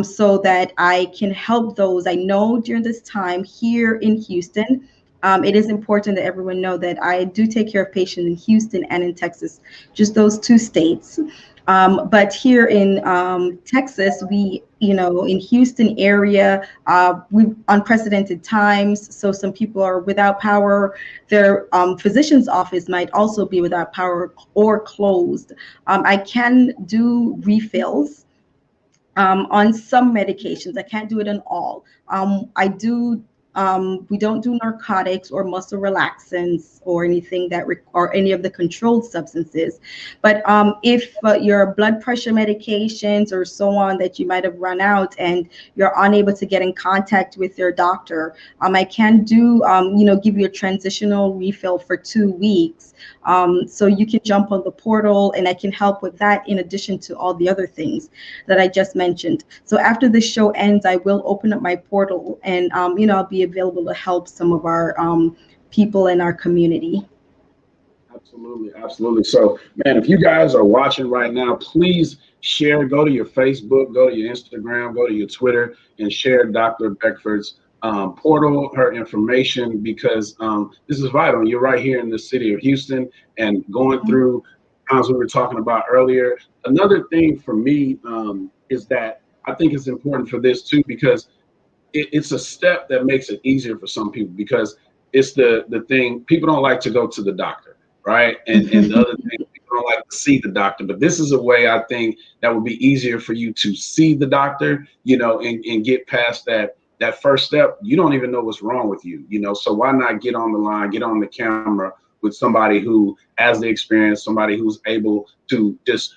so that I can help those. I know during this time here in Houston, it is important that everyone know that I do take care of patients in Houston and in Texas, just those two states. But here in Texas, in Houston area, we've unprecedented times. So some people are without power. Their physician's office might also be without power or closed. I can do refills on some medications. I can't do it on all. We don't do narcotics or muscle relaxants or anything or any of the controlled substances. But if your blood pressure medications or so on that you might have run out and you're unable to get in contact with your doctor, I can do, give you a transitional refill for 2 weeks. So you can jump on the portal and I can help with that in addition to all the other things that I just mentioned. So after this show ends, I will open up my portal and, I'll be available to help some of our people in our community. Absolutely. So, man, if you guys are watching right now, please share, go to your Facebook, go to your Instagram, go to your Twitter, and share Dr. Beckford's portal, her information, because this is vital. You're right here in the city of Houston and going through times we were talking about earlier. Another thing for me is that I think it's important for this too, because it's a step that makes it easier for some people, because it's the thing, people don't like to go to the doctor, right? And the other thing, people don't like to see the doctor, but this is a way I think that would be easier for you to see the doctor, and get past that first step. You don't even know what's wrong with you, so why not get on the line, get on the camera with somebody who has the experience, somebody who's able to just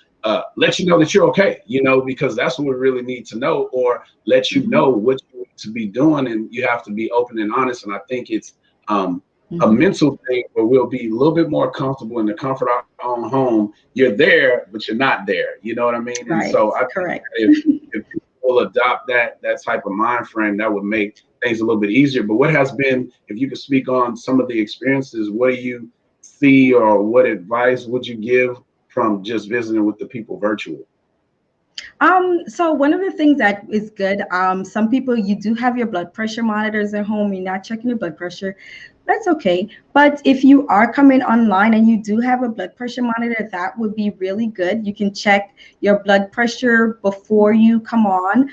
let you know that you're okay, because that's what we really need to know, or let you know what you need to be doing, and you have to be open and honest. And I think it's a mental thing where we'll be a little bit more comfortable in the comfort of our own home. You're there, but you're not there. You know what I mean? Right. And so I correct. If people will adopt that type of mind frame, that would make things a little bit easier. But what has been, if you could speak on some of the experiences, what do you see, or what advice would you give from just visiting with the people virtual? So one of the things that is good, some people, you do have your blood pressure monitors at home, you're not checking your blood pressure. That's okay. But if you are coming online and you do have a blood pressure monitor, that would be really good. You can check your blood pressure before you come on.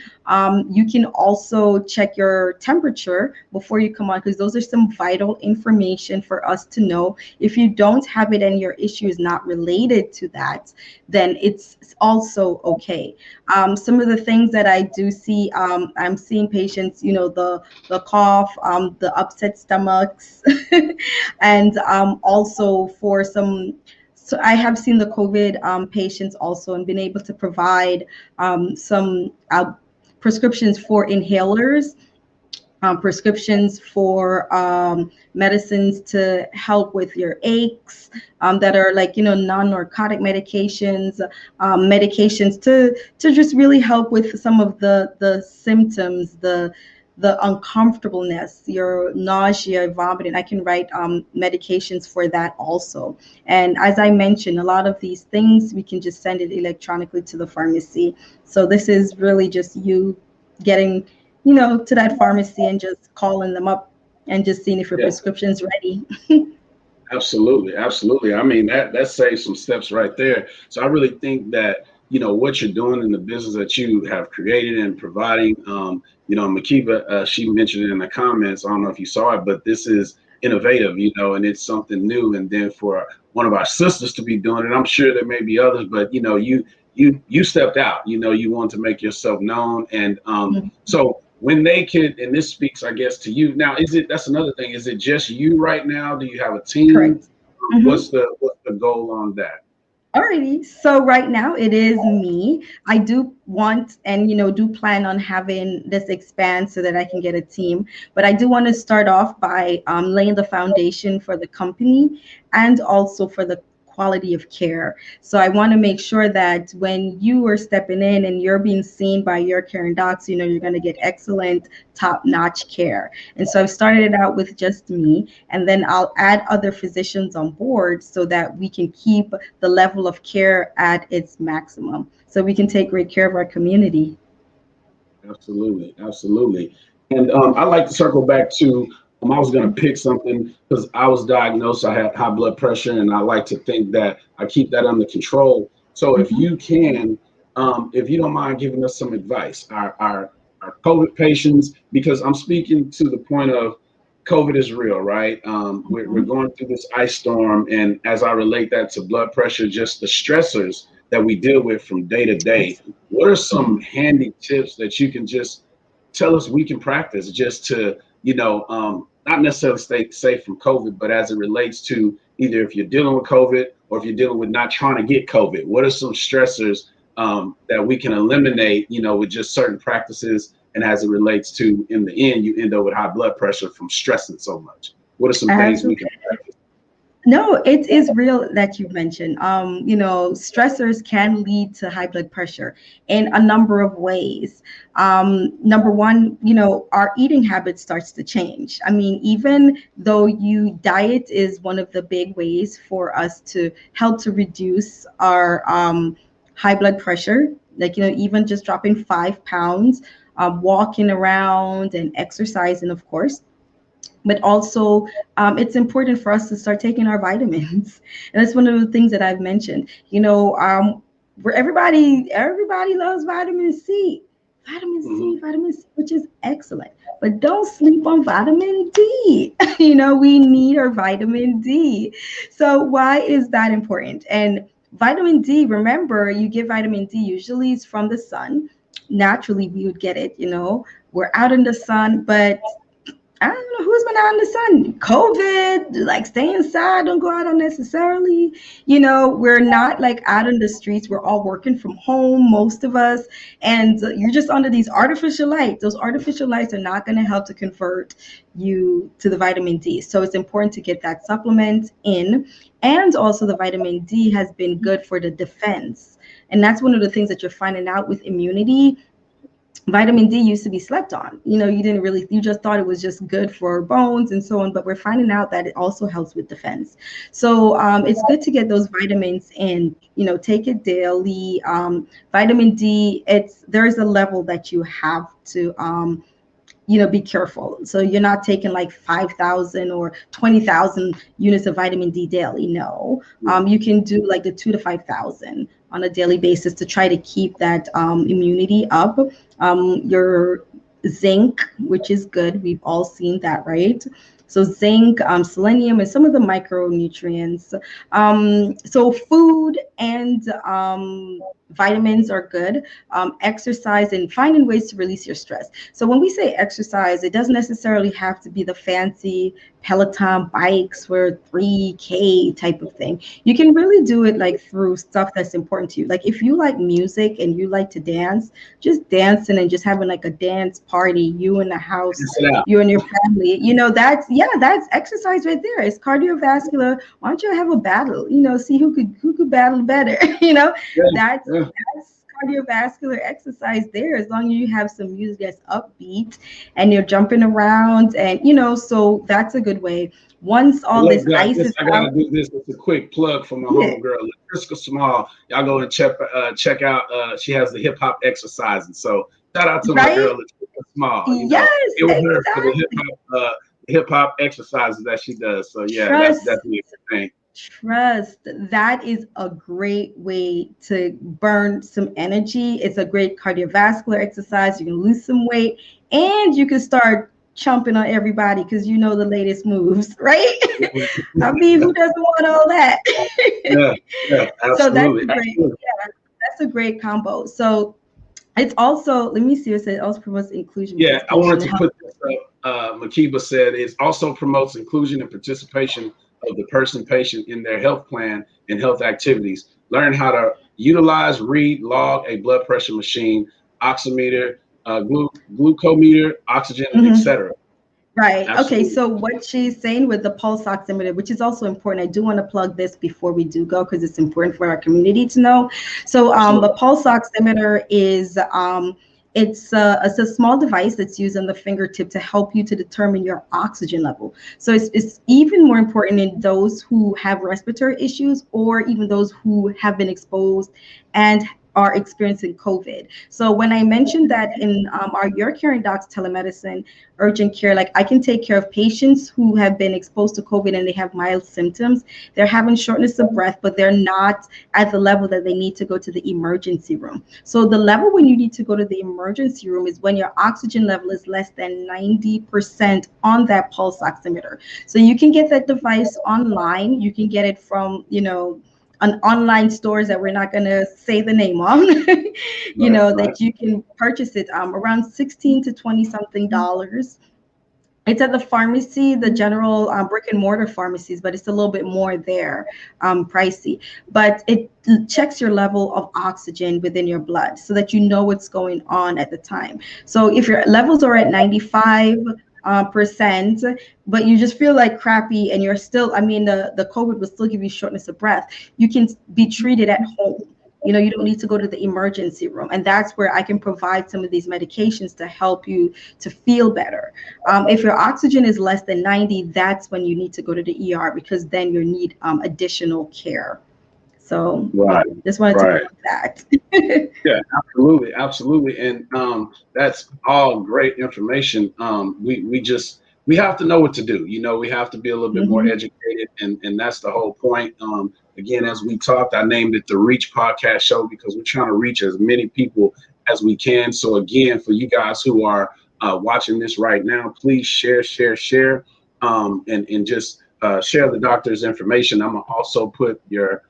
You can also check your temperature before you come on, because those are some vital information for us to know. If you don't have it and your issue is not related to that, then it's also okay. Some of the things that I do see, I'm seeing patients, the cough, the upset stomachs, and also for some. So I have seen the COVID patients also, and been able to provide some prescriptions for inhalers, prescriptions for medicines to help with your aches, that are like, non-narcotic medications, medications to just really help with some of the symptoms, the uncomfortableness, your nausea, vomiting. I can write medications for that also. And as I mentioned, a lot of these things we can just send it electronically to the pharmacy. So this is really just you getting to that pharmacy and just calling them up and just seeing if your prescription's ready. Absolutely, absolutely. I mean, that saves some steps right there. So I really think that, what you're doing in the business that you have created and providing, Makiba, she mentioned it in the comments. I don't know if you saw it, but this is innovative, and it's something new. And then for one of our sisters to be doing it, I'm sure there may be others, but you stepped out. You want to make yourself known, and so when they could, and this speaks, I guess, to you now. That's another thing? Is it just you right now? Do you have a team? Correct. What's the goal on that? Alrighty. So right now it is me. I do want and do plan on having this expand so that I can get a team. But I do want to start off by laying the foundation for the company and also for the quality of care. So I want to make sure that when you are stepping in and you're being seen by your caring docs, you're going to get excellent, top-notch care. And so I've started it out with just me, and then I'll add other physicians on board so that we can keep the level of care at its maximum, so we can take great care of our community. Absolutely, absolutely. And I'd like to circle back to, I was going to pick something because I was diagnosed. I had high blood pressure, and I like to think that I keep that under control. So if you can, if you don't mind giving us some advice, our COVID patients, because I'm speaking to the point of COVID is real, right? We're going through this ice storm, and as I relate that to blood pressure, just the stressors that we deal with from day to day, what are some handy tips that you can just tell us we can practice just to, not necessarily stay safe from COVID, but as it relates to either if you're dealing with COVID or if you're dealing with not trying to get COVID, what are some stressors that we can eliminate, with just certain practices? And as it relates to, in the end, you end up with high blood pressure from stressing so much. What are some things we can practice? No, it is real that you mentioned. Stressors can lead to high blood pressure in a number of ways. Number one, our eating habit starts to change. I mean, even though diet is one of the big ways for us to help to reduce our high blood pressure, like, even just dropping 5 pounds, walking around and exercising, of course. But also, it's important for us to start taking our vitamins, and that's one of the things that I've mentioned. Where everybody loves vitamin C, vitamin C, which is excellent. But don't sleep on vitamin D. We need our vitamin D. So why is that important? And vitamin D, remember, you get vitamin D usually it's from the sun. Naturally, we would get it. We're out in the sun, but I don't know who's been out in the sun. COVID, like stay inside, don't go out unnecessarily. We're not like out in the streets. We're all working from home, most of us. And you're just under these artificial lights. Those artificial lights are not going to help to convert you to the vitamin D. So it's important to get that supplement in. And also the vitamin D has been good for the defense. And that's one of the things that you're finding out with immunity. vitamin D used to be slept on. You just thought it was just good for bones and so on, but we're finding out that it also helps with defense. So it's good to get those vitamins in, take it daily. Vitamin D, there's a level that you have to be careful. So you're not taking like 5,000 or 20,000 units of vitamin D daily. No, you can do like the 2 to 5,000 on a daily basis to try to keep that immunity up. Your zinc, which is good. We've all seen that, right? So zinc, selenium, and some of the micronutrients. So food and vitamins are good. Exercise and finding ways to release your stress. So when we say exercise, it doesn't necessarily have to be the fancy Peloton bikes for 3K type of thing. You can really do it like through stuff that's important to you. Like if you like music and you like to dance, just dancing and just having like a dance party, you in the house, you and your family, that's exercise right there. It's cardiovascular. Why don't you have a battle? See who could battle better. That's cardiovascular exercise there, as long as you have some music that's upbeat and you're jumping around, and so that's a good way. Once all this ice is I gotta do this. It's a quick plug for my homegirl, Triska Small. Y'all go and check out. She has the hip hop exercises. So shout out to my girl, Triska Small. Yes, it was her for the hip hop exercises that she does. So yeah, that's definitely a thing. Trust, that is a great way to burn some energy. It's a great cardiovascular exercise. You can lose some weight and you can start chomping on everybody because the latest moves, right? I mean, who doesn't want all that? Yeah, absolutely. So that's a great combo. So it's also, let me see, it says it also promotes inclusion. Yeah, I wanted to put this up. Makiba said it also promotes inclusion and participation of the patient in their health plan and health activities. Learn how to utilize, read, log a blood pressure machine, Ox Emitter, glucometer, oxygen, etc. Right. Absolutely. Okay. So what she's saying with the pulse oximeter, which is also important, I do want to plug this before we do go because it's important for our community to know. So the pulse oximeter is it's a small device that's used on the fingertip to help you to determine your oxygen level. So it's even more important in those who have respiratory issues or even those who have been exposed and are experiencing COVID. So when I mentioned that in our Your Caring Docs telemedicine urgent care, like I can take care of patients who have been exposed to COVID and they have mild symptoms. They're having shortness of breath, but they're not at the level that they need to go to the emergency room. So the level when you need to go to the emergency room is when your oxygen level is less than 90% on that pulse oximeter. So you can get that device online. You can get it from, an online stores that we're not going to say the name on, that you can purchase it around $16 to $20 something. It's at the pharmacy, the general brick and mortar pharmacies, but it's a little bit more there, pricey. But it checks your level of oxygen within your blood so that you know what's going on at the time. So if your levels are at 95%, but you just feel like crappy and you're still, the COVID will still give you shortness of breath, you can be treated at home. You don't need to go to the emergency room. And that's where I can provide some of these medications to help you to feel better. If your oxygen is less than 90, that's when you need to go to the ER because then you need additional care. So just wanted to put that. Yeah, absolutely. And that's all great information. We have to know what to do. We have to be a little bit more educated, and that's the whole point. Again, as we talked, I named it the Reach Podcast Show because we're trying to reach as many people as we can. So again, for you guys who are watching this right now, please share, and just share the doctor's information. I'm gonna also put your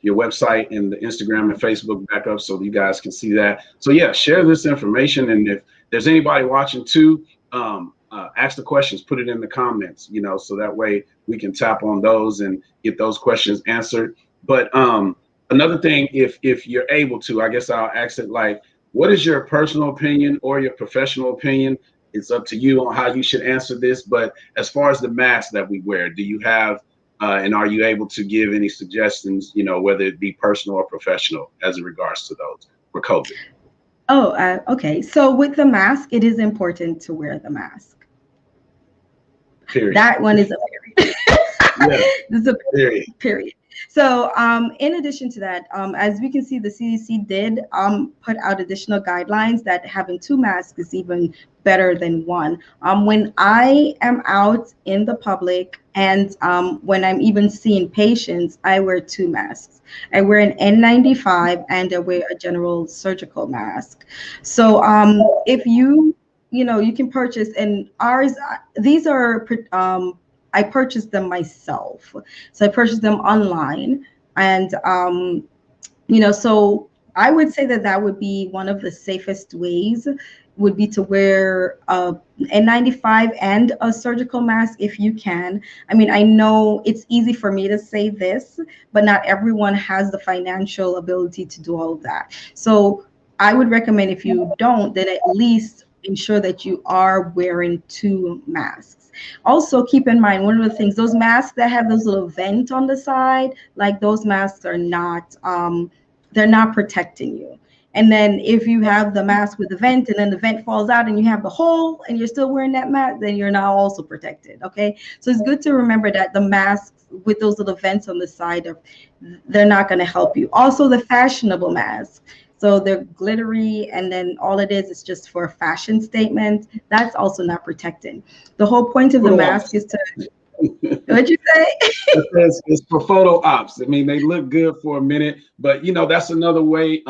website and the Instagram and Facebook back up so you guys can see that. So yeah, share this information, and if there's anybody watching too, ask the questions, put it in the comments, so that way we can tap on those and get those questions answered. But another thing, if you're able to, I guess I'll ask it like, what is your personal opinion or your professional opinion? It's up to you on how you should answer this. But as far as the mask that we wear, do you have and are you able to give any suggestions, whether it be personal or professional as in regards to those for COVID? Oh, okay. So with the mask, it is important to wear the mask. Period. That one is a period. Yeah. This is a Period. period. So, in addition to that, as we can see, the CDC did put out additional guidelines that having two masks is even better than one. When I am out in the public and when I'm even seeing patients, I wear two masks. I wear an N95 and I wear a general surgical mask. So, if you can purchase, and ours, these are I purchased them myself. So I purchased them online. And, so I would say that that would be one of the safest ways would be to wear a N95 and a surgical mask if you can. I mean, I know it's easy for me to say this, but not everyone has the financial ability to do all of that. So I would recommend if you don't, then at least ensure that you are wearing two masks. Also, keep in mind, one of the things, those masks that have those little vent on the side, like those masks are not, they're not protecting you. And then if you have the mask with the vent and then the vent falls out and you have the hole and you're still wearing that mask, then you're not also protected. Okay. So it's good to remember that the masks with those little vents on the side they're not going to help you. Also, the fashionable masks. So they're glittery, and then all it is just for a fashion statement. That's also not protecting. The whole point of the mask is to, what'd you say? It's for photo ops. I mean, they look good for a minute, but that's another way.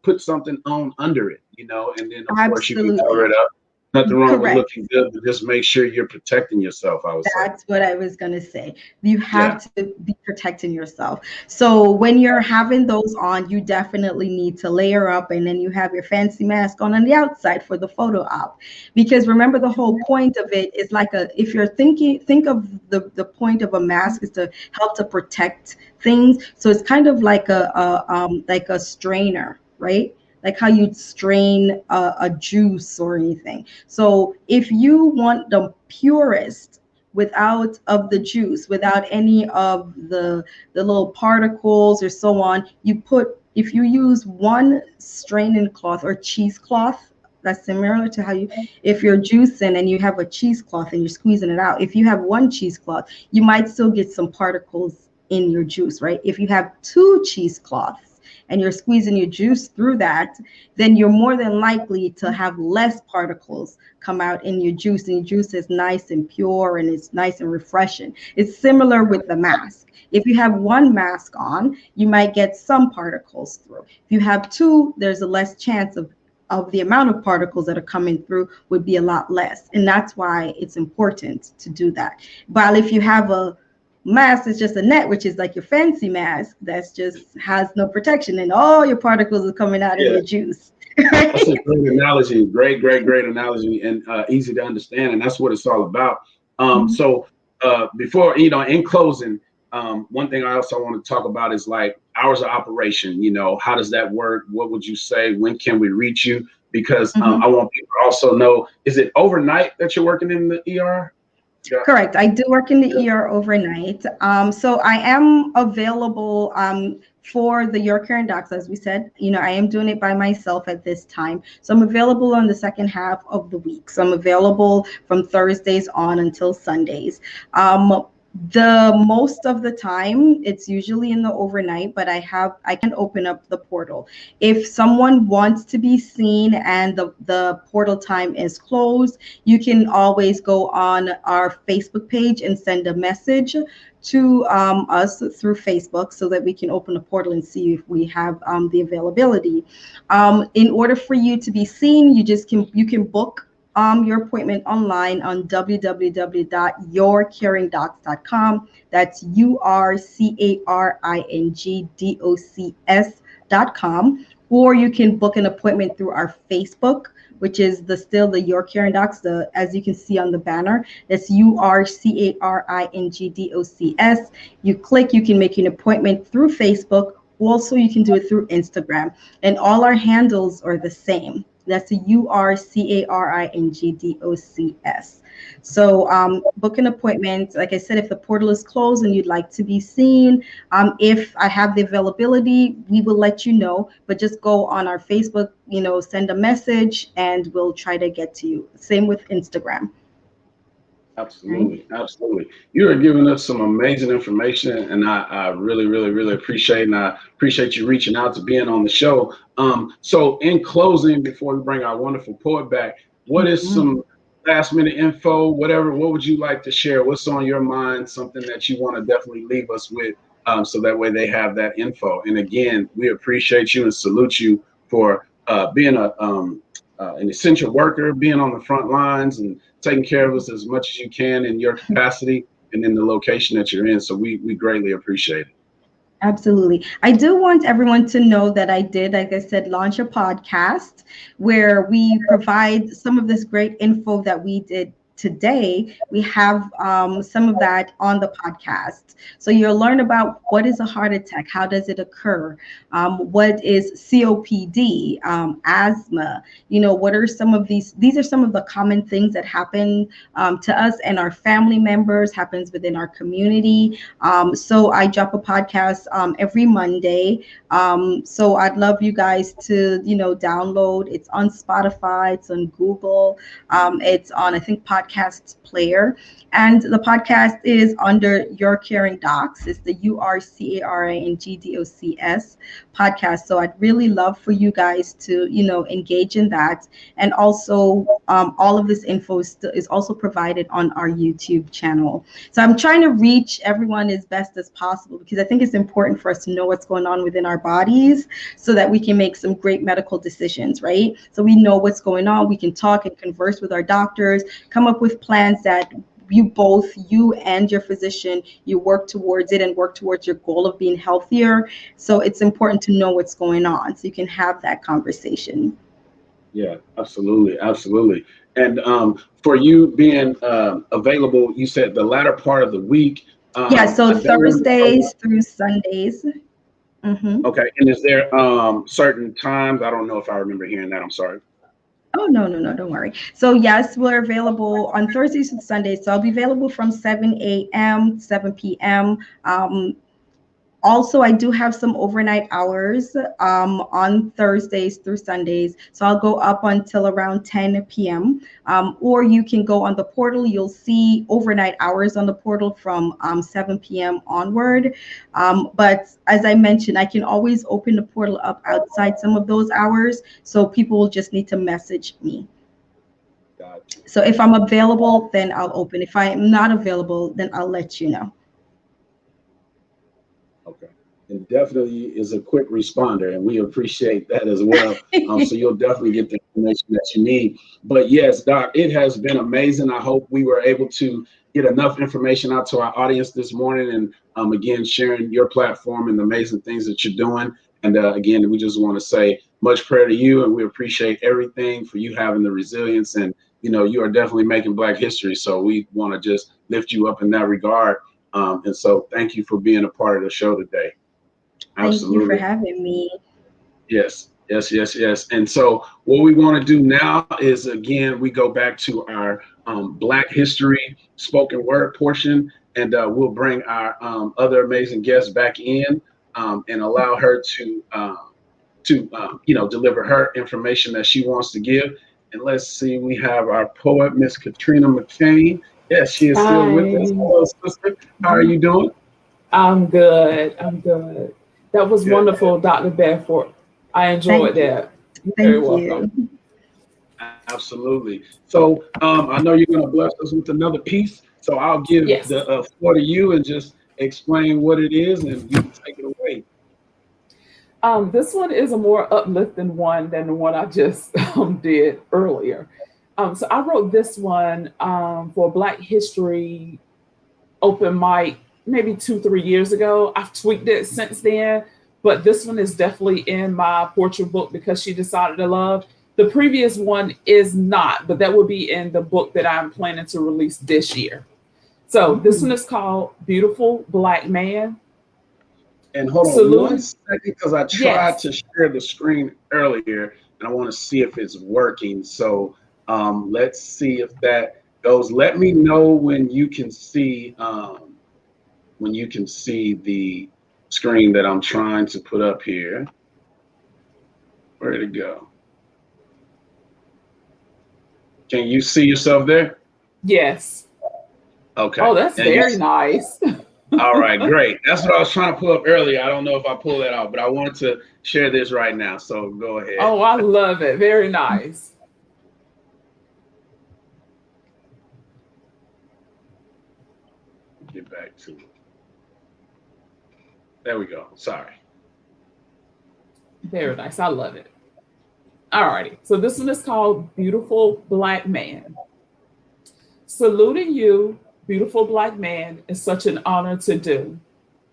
Put something on under it, and then of course you can cover it up. Nothing wrong with looking good, but just make sure you're protecting yourself, I would say. That's what I was going to say. You have to be protecting yourself. So when you're having those on, you definitely need to layer up, and then you have your fancy mask on the outside for the photo op. Because remember, the whole point of it is if you're think of the point of a mask is to help to protect things. So it's kind of like a strainer, right? Like how you'd strain a juice or anything. So if you want the purest of the juice, without any of the little particles or so on, if you use one straining cloth or cheesecloth, that's similar to if you're juicing and you have a cheesecloth and you're squeezing it out, if you have one cheesecloth, you might still get some particles in your juice, right? If you have two cheesecloths, and you're squeezing your juice through that, then you're more than likely to have less particles come out in your juice, and your juice is nice and pure and it's nice and refreshing. It's similar with the mask. If you have one mask on, you might get some particles through. If you have two, there's a less chance of the amount of particles that are coming through would be a lot less. And that's why it's important to do that. But if you have a mask is just a net, which is like your fancy mask that's just has no protection, and all your particles are coming out of your juice. Right? That's a great analogy. Great analogy, and easy to understand. And that's what it's all about. So before, in closing, one thing I also want to talk about is like hours of operation. How does that work? What would you say? When can we reach you? Because I want people to also know, is it overnight that you're working in the ER? Yeah. Correct. I do work in the ER overnight. So I am available for the York Care and Docs, as we said. I am doing it by myself at this time. So I'm available on the second half of the week. So I'm available from Thursdays on until Sundays. The most of the time it's usually in the overnight, but I can open up the portal if someone wants to be seen and the portal time is closed. You can always go on our Facebook page and send a message to us through Facebook so that we can open the portal and see if we have the availability. In order for you to be seen, you can book your appointment online on www.yourcaringdocs.com. That's URCARINGDOCS.com. Or you can book an appointment through our Facebook, which is still the York Care and Docs, as you can see on the banner. That's URCARINGDOCS. You can make an appointment through Facebook. Also, you can do it through Instagram. And all our handles are the same. That's URCARINGDOCS. So book an appointment. Like I said, if the portal is closed and you'd like to be seen, if I have the availability, we will let you know. But just go on our Facebook, send a message, and we'll try to get to you. Same with Instagram. Absolutely, absolutely. You are giving us some amazing information, and I really, really, really appreciate, and I appreciate you reaching out to being on the show. So in closing, before we bring our wonderful poet back, what is some last minute info, whatever, what would you like to share? What's on your mind, something that you want to definitely leave us with, so that way they have that info. And again, we appreciate you and salute you for being an essential worker, being on the front lines and taking care of us as much as you can in your capacity and in the location that you're in. So we greatly appreciate it. Absolutely. I do want everyone to know that I did, like I said, launch a podcast where we provide some of this great info that we did today. We have some of that on the podcast. So you'll learn about what is a heart attack, how does it occur, what is COPD, asthma, what are some of these are some of the common things that happen to us and our family members, happens within our community. So I drop a podcast every Monday. So I'd love you guys to, download. It's on Spotify, it's on Google, it's on, I think, Podcast Player. And the podcast is under Your Caring Docs. It's the URCARINGDOCS podcast. So I'd really love for you guys to, engage in that. And also, all of this info is also provided on our YouTube channel. So I'm trying to reach everyone as best as possible because I think it's important for us to know what's going on within our bodies so that we can make some great medical decisions, right? So we know what's going on. We can talk and converse with our doctors, come up with plans that you and your physician, you work towards it and work towards your goal of being healthier. So it's important to know what's going on so you can have that conversation. Yeah, absolutely. Absolutely. And for you being available, you said the latter part of the week. So Thursdays through Sundays. Mm-hmm. Okay. And is there certain times? I don't know if I remember hearing that. I'm sorry. Oh, no, don't worry. So yes, we're available on Thursdays and Sundays. So I'll be available from 7 a.m., 7 p.m. Also, I do have some overnight hours on Thursdays through Sundays. So I'll go up until around 10 p.m. Or you can go on the portal. You'll see overnight hours on the portal from 7 p.m. onward. But as I mentioned, I can always open the portal up outside some of those hours. So people will just need to message me. Gotcha. So if I'm available, then I'll open. If I'm not available, then I'll let you know. Okay. And definitely is a quick responder, and we appreciate that as well. So you'll definitely get the information that you need. But yes, Doc, it has been amazing. I hope we were able to get enough information out to our audience this morning, and again, sharing your platform and the amazing things that you're doing. And again, we just want to say much prayer to you, and we appreciate everything for you having the resilience. And you are definitely making Black history. So we want to just lift you up in that regard. And so thank you for being a part of the show today. Absolutely. Thank you for having me. Yes. And so what we want to do now is, again, we go back to our Black history spoken word portion, and we'll bring our other amazing guests back in and allow her to deliver her information that she wants to give. And let's see, we have our poet, Miss Katrina McCain. Yes, she is still with us. Hello, sister. How are you doing? I'm good. That was wonderful, Dr. Beckford. I enjoyed that. You're very welcome. Absolutely. So I know you're going to bless us with another piece. So I'll give the floor to you and just explain what it is, and you can take it away. This one is a more uplifting one than the one I just did earlier. So I wrote this one for Black History open mic maybe 2-3 years ago. I've tweaked it since then, but this one is definitely in my portrait book because she decided to love. The previous one is not, but that will be in the book that I'm planning to release this year. So this one is called Beautiful Black Man. And hold on one second, because I tried to share the screen earlier, and I want to see if it's working. So let's see if that Goes, let me know when you can see the screen that I'm trying to put up here. Where'd it go? Can you see yourself there? Yes. Okay. Oh, that's very nice. All right, great. That's what I was trying to pull up earlier. I don't know if I pulled that out, but I wanted to share this right now. So go ahead. Oh, I love it. Very nice. Get back to it. There we go. Sorry. Very nice. I love it. All righty. So this one is called Beautiful Black Man. Saluting you, beautiful black man, is such an honor to do.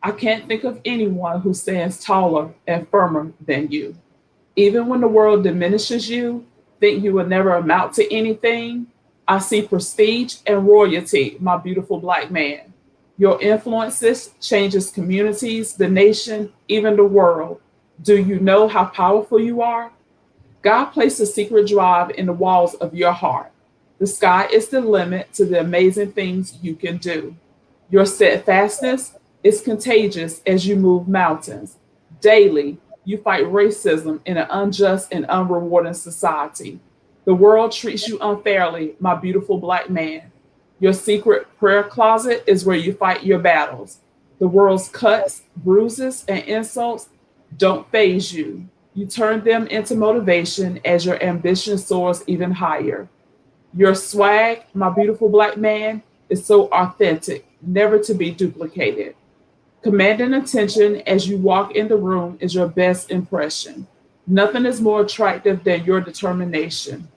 I can't think of anyone who stands taller and firmer than you. Even when the world diminishes you, think you will never amount to anything, I see prestige and royalty, my beautiful black man. Your influences changes communities, the nation, even the world. Do you know how powerful you are? God placed a secret drive in the walls of your heart. The sky is the limit to the amazing things you can do. Your steadfastness is contagious as you move mountains. Daily, you fight racism in an unjust and unrewarding society. The world treats you unfairly, my beautiful black man. Your secret prayer closet is where you fight your battles. The world's cuts, bruises, and insults don't faze you. You turn them into motivation as your ambition soars even higher. Your swag, my beautiful black man, is so authentic, never to be duplicated. Commanding attention as you walk in the room is your best impression. Nothing is more attractive than your determination.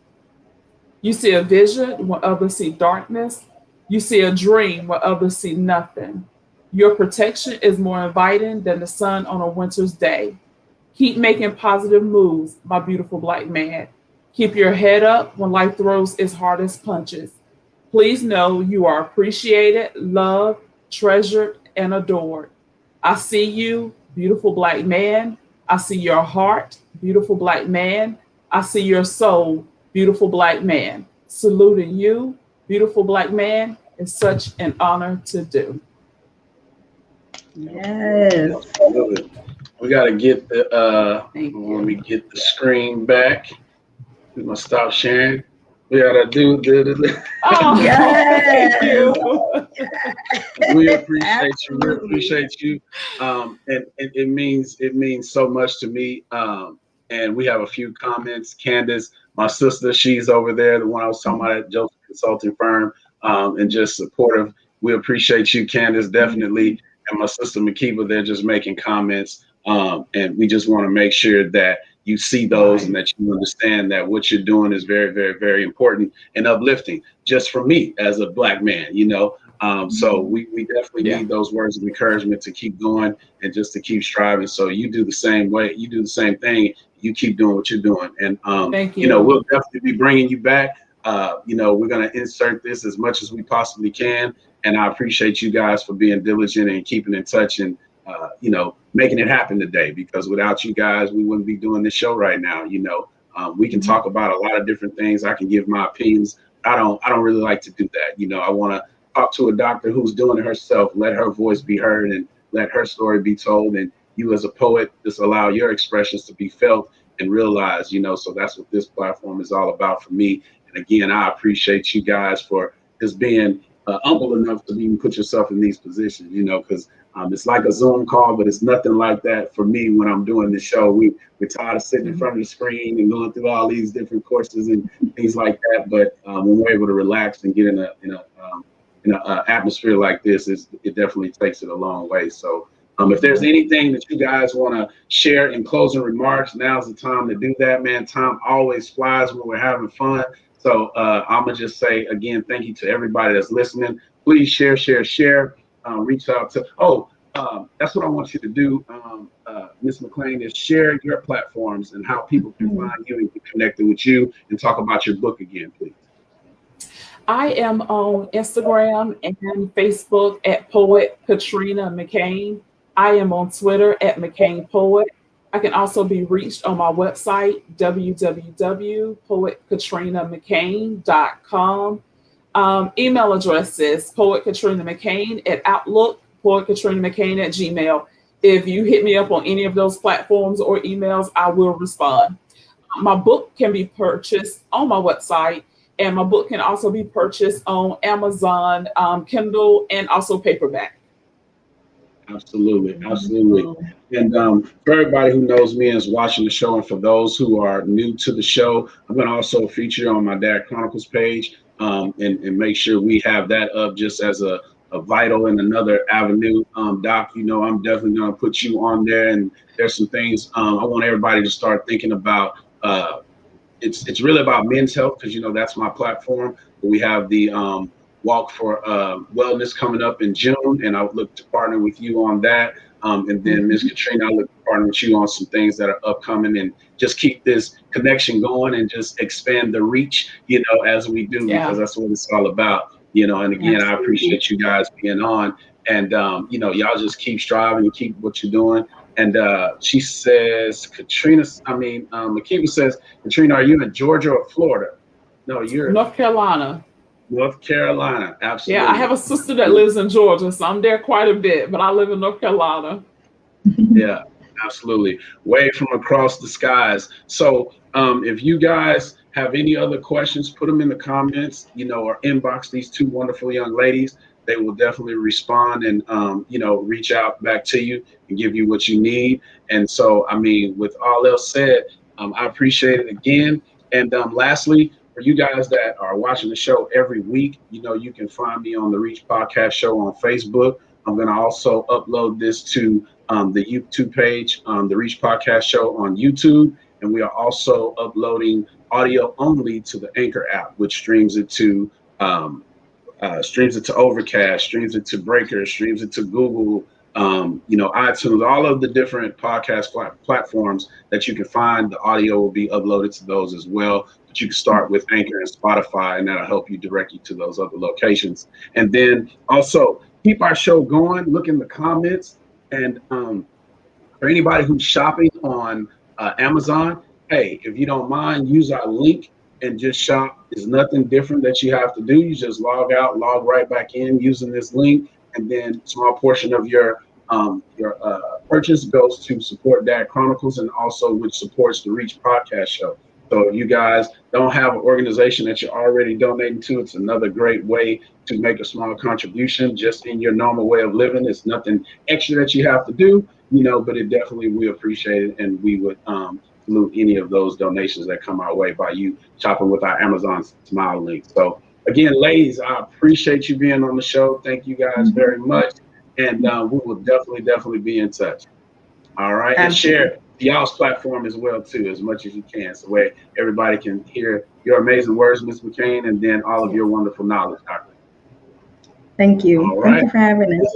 You see a vision when others see darkness. You see a dream when others see nothing. Your protection is more inviting than the sun on a winter's day. Keep making positive moves, my beautiful black man. Keep your head up when life throws its hardest punches. Please know you are appreciated, loved, treasured, and adored. I see you, beautiful black man. I see your heart, beautiful black man. I see your soul, beautiful black man. Saluting you, beautiful black man, is such an honor to do. Yes. Absolutely. We got to get the Thank when we you. get the screen back. We're gonna stop sharing. We gotta do the. Oh, Yes. thank you. We appreciate you. We Absolutely. appreciate you. And it means so much to me. And we have a few comments. Candace, my sister, she's over there, the one I was talking about at Joseph Consulting Firm, and just supportive. We appreciate you, Candace, definitely. And my sister Makiba, they're just making comments. And we just want to make sure that you see those and that you understand that what you're doing is very, very, very important and uplifting just for me as a black man, so we definitely need those words of encouragement to keep going and just to keep striving. So you do the same way, you do the same thing, you keep doing what you're doing. And, Thank you. We'll definitely be bringing you back. We're going to insert this as much as we possibly can. And I appreciate you guys for being diligent and keeping in touch and, making it happen today, because without you guys, we wouldn't be doing this show right now. We can talk about a lot of different things. I can give my opinions. I don't really like to do that. I want to talk to a doctor who's doing it herself, let her voice be heard and let her story be told. And you as a poet, just allow your expressions to be felt and realized, so that's what this platform is all about for me. And again, I appreciate you guys for just being humble enough to even put yourself in these positions, because it's like a Zoom call, but it's nothing like that for me when I'm doing the show. We're tired of sitting in front of the screen and going through all these different courses and things like that. But when we're able to relax and get in an atmosphere like this, it definitely takes it a long way. So if there's anything that you guys want to share in closing remarks, now's the time to do that, man. Time always flies when we're having fun. So I'm going to just say, again, thank you to everybody that's listening. Please share. Reach out to, that's what I want you to do, Ms. McLean, is share your platforms and how people can find you and get connected with you and talk about your book again, please. I am on Instagram and Facebook at Poet Katrina McCain. I am on Twitter at McCain Poet. I can also be reached on my website, www.poetkatrinamccain.com. Email address is Poet Katrina McCain at Outlook, Poet Katrina McCain at Gmail. If you hit me up on any of those platforms or emails, I will respond. My book can be purchased on my website, and my book can also be purchased on Amazon, Kindle, and also paperback. Absolutely, absolutely. And for everybody who knows me and is watching the show, and for those who are new to the show, I'm going to also feature on my Dad Chronicles page, and make sure we have that up just as a vital and another avenue. Doc, you know, I'm definitely going to put you on there, and there's some things I want everybody to start thinking about. It's really about men's health, because, you know, that's my platform. We have the Walk for Wellness coming up in June, and I would look to partner with you on that. And then Ms. Katrina, I look to partner with you on some things that are upcoming, and just keep this connection going and just expand the reach, you know, as we do, because that's what it's all about, you know. And again, I appreciate you guys being on, and you know, y'all just keep striving and keep what you're doing. And she says, Makiba says, Katrina, are you in Georgia or Florida? No, you're North Carolina. North Carolina, absolutely. Yeah, I have a sister that lives in Georgia, so I'm there quite a bit, but I live in North Carolina. Yeah, absolutely. Way from across the skies. So if you guys have any other questions, put them in the comments, you know, or inbox these two wonderful young ladies. They will definitely respond and, you know, reach out back to you and give you what you need. And so, I mean, with all else said, I appreciate it again. And lastly, for you guys that are watching the show every week, you know, you can find me on the Reach Podcast Show on Facebook. I'm going to also upload this to the YouTube page, the Reach Podcast Show on YouTube. And we are also uploading audio only to the Anchor app, which streams it to Overcast, streams it to Breaker, streams it to Google, you know, iTunes, all of the different podcast platforms that you can find. The audio will be uploaded to those as well. But you can start with Anchor and Spotify, and that'll help you direct you to those other locations. And then also keep our show going. Look in the comments, and for anybody who's shopping on Amazon, hey, if you don't mind, use our link and just shop. There's nothing different that you have to do. You just log out, log right back in using this link, and then a small portion of your purchase goes to support Dad Chronicles, and also which supports the Reach Podcast Show. So if you guys don't have an organization that you're already donating to, it's another great way to make a small contribution just in your normal way of living. It's nothing extra that you have to do, you know, but it definitely, we appreciate it, and we would salute any of those donations that come our way by you shopping with our Amazon Smile link. So again, ladies, I appreciate you being on the show. Thank you guys very much. And we will definitely be in touch. All right. And share y'all's platform as well, too, as much as you can, so where everybody can hear your amazing words, Ms. McCain, and then all of your wonderful knowledge, Doctor. Thank you. All right. Thank you for having us.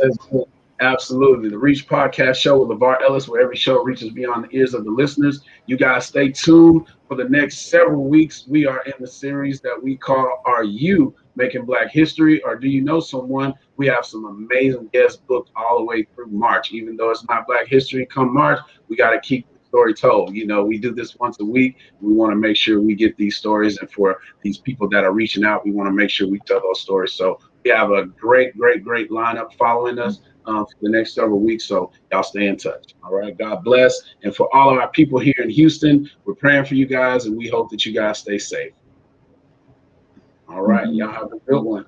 Absolutely. The Reach Podcast Show with LeVar Ellis, where every show reaches beyond the ears of the listeners. You guys stay tuned for the next several weeks. We are in the series that we call Are You Making Black History, or Do You Know Someone? We have some amazing guests booked all the way through March. Even though it's not Black History come March, we got to keep the story told. You know, we do this once a week. We want to make sure we get these stories, and for these people that are reaching out, we want to make sure we tell those stories. So we have a great lineup following us for the next several weeks. So y'all stay in touch. All right. God bless. And for all of our people here in Houston, we're praying for you guys, and we hope that you guys stay safe. All right. Y'all have a good one.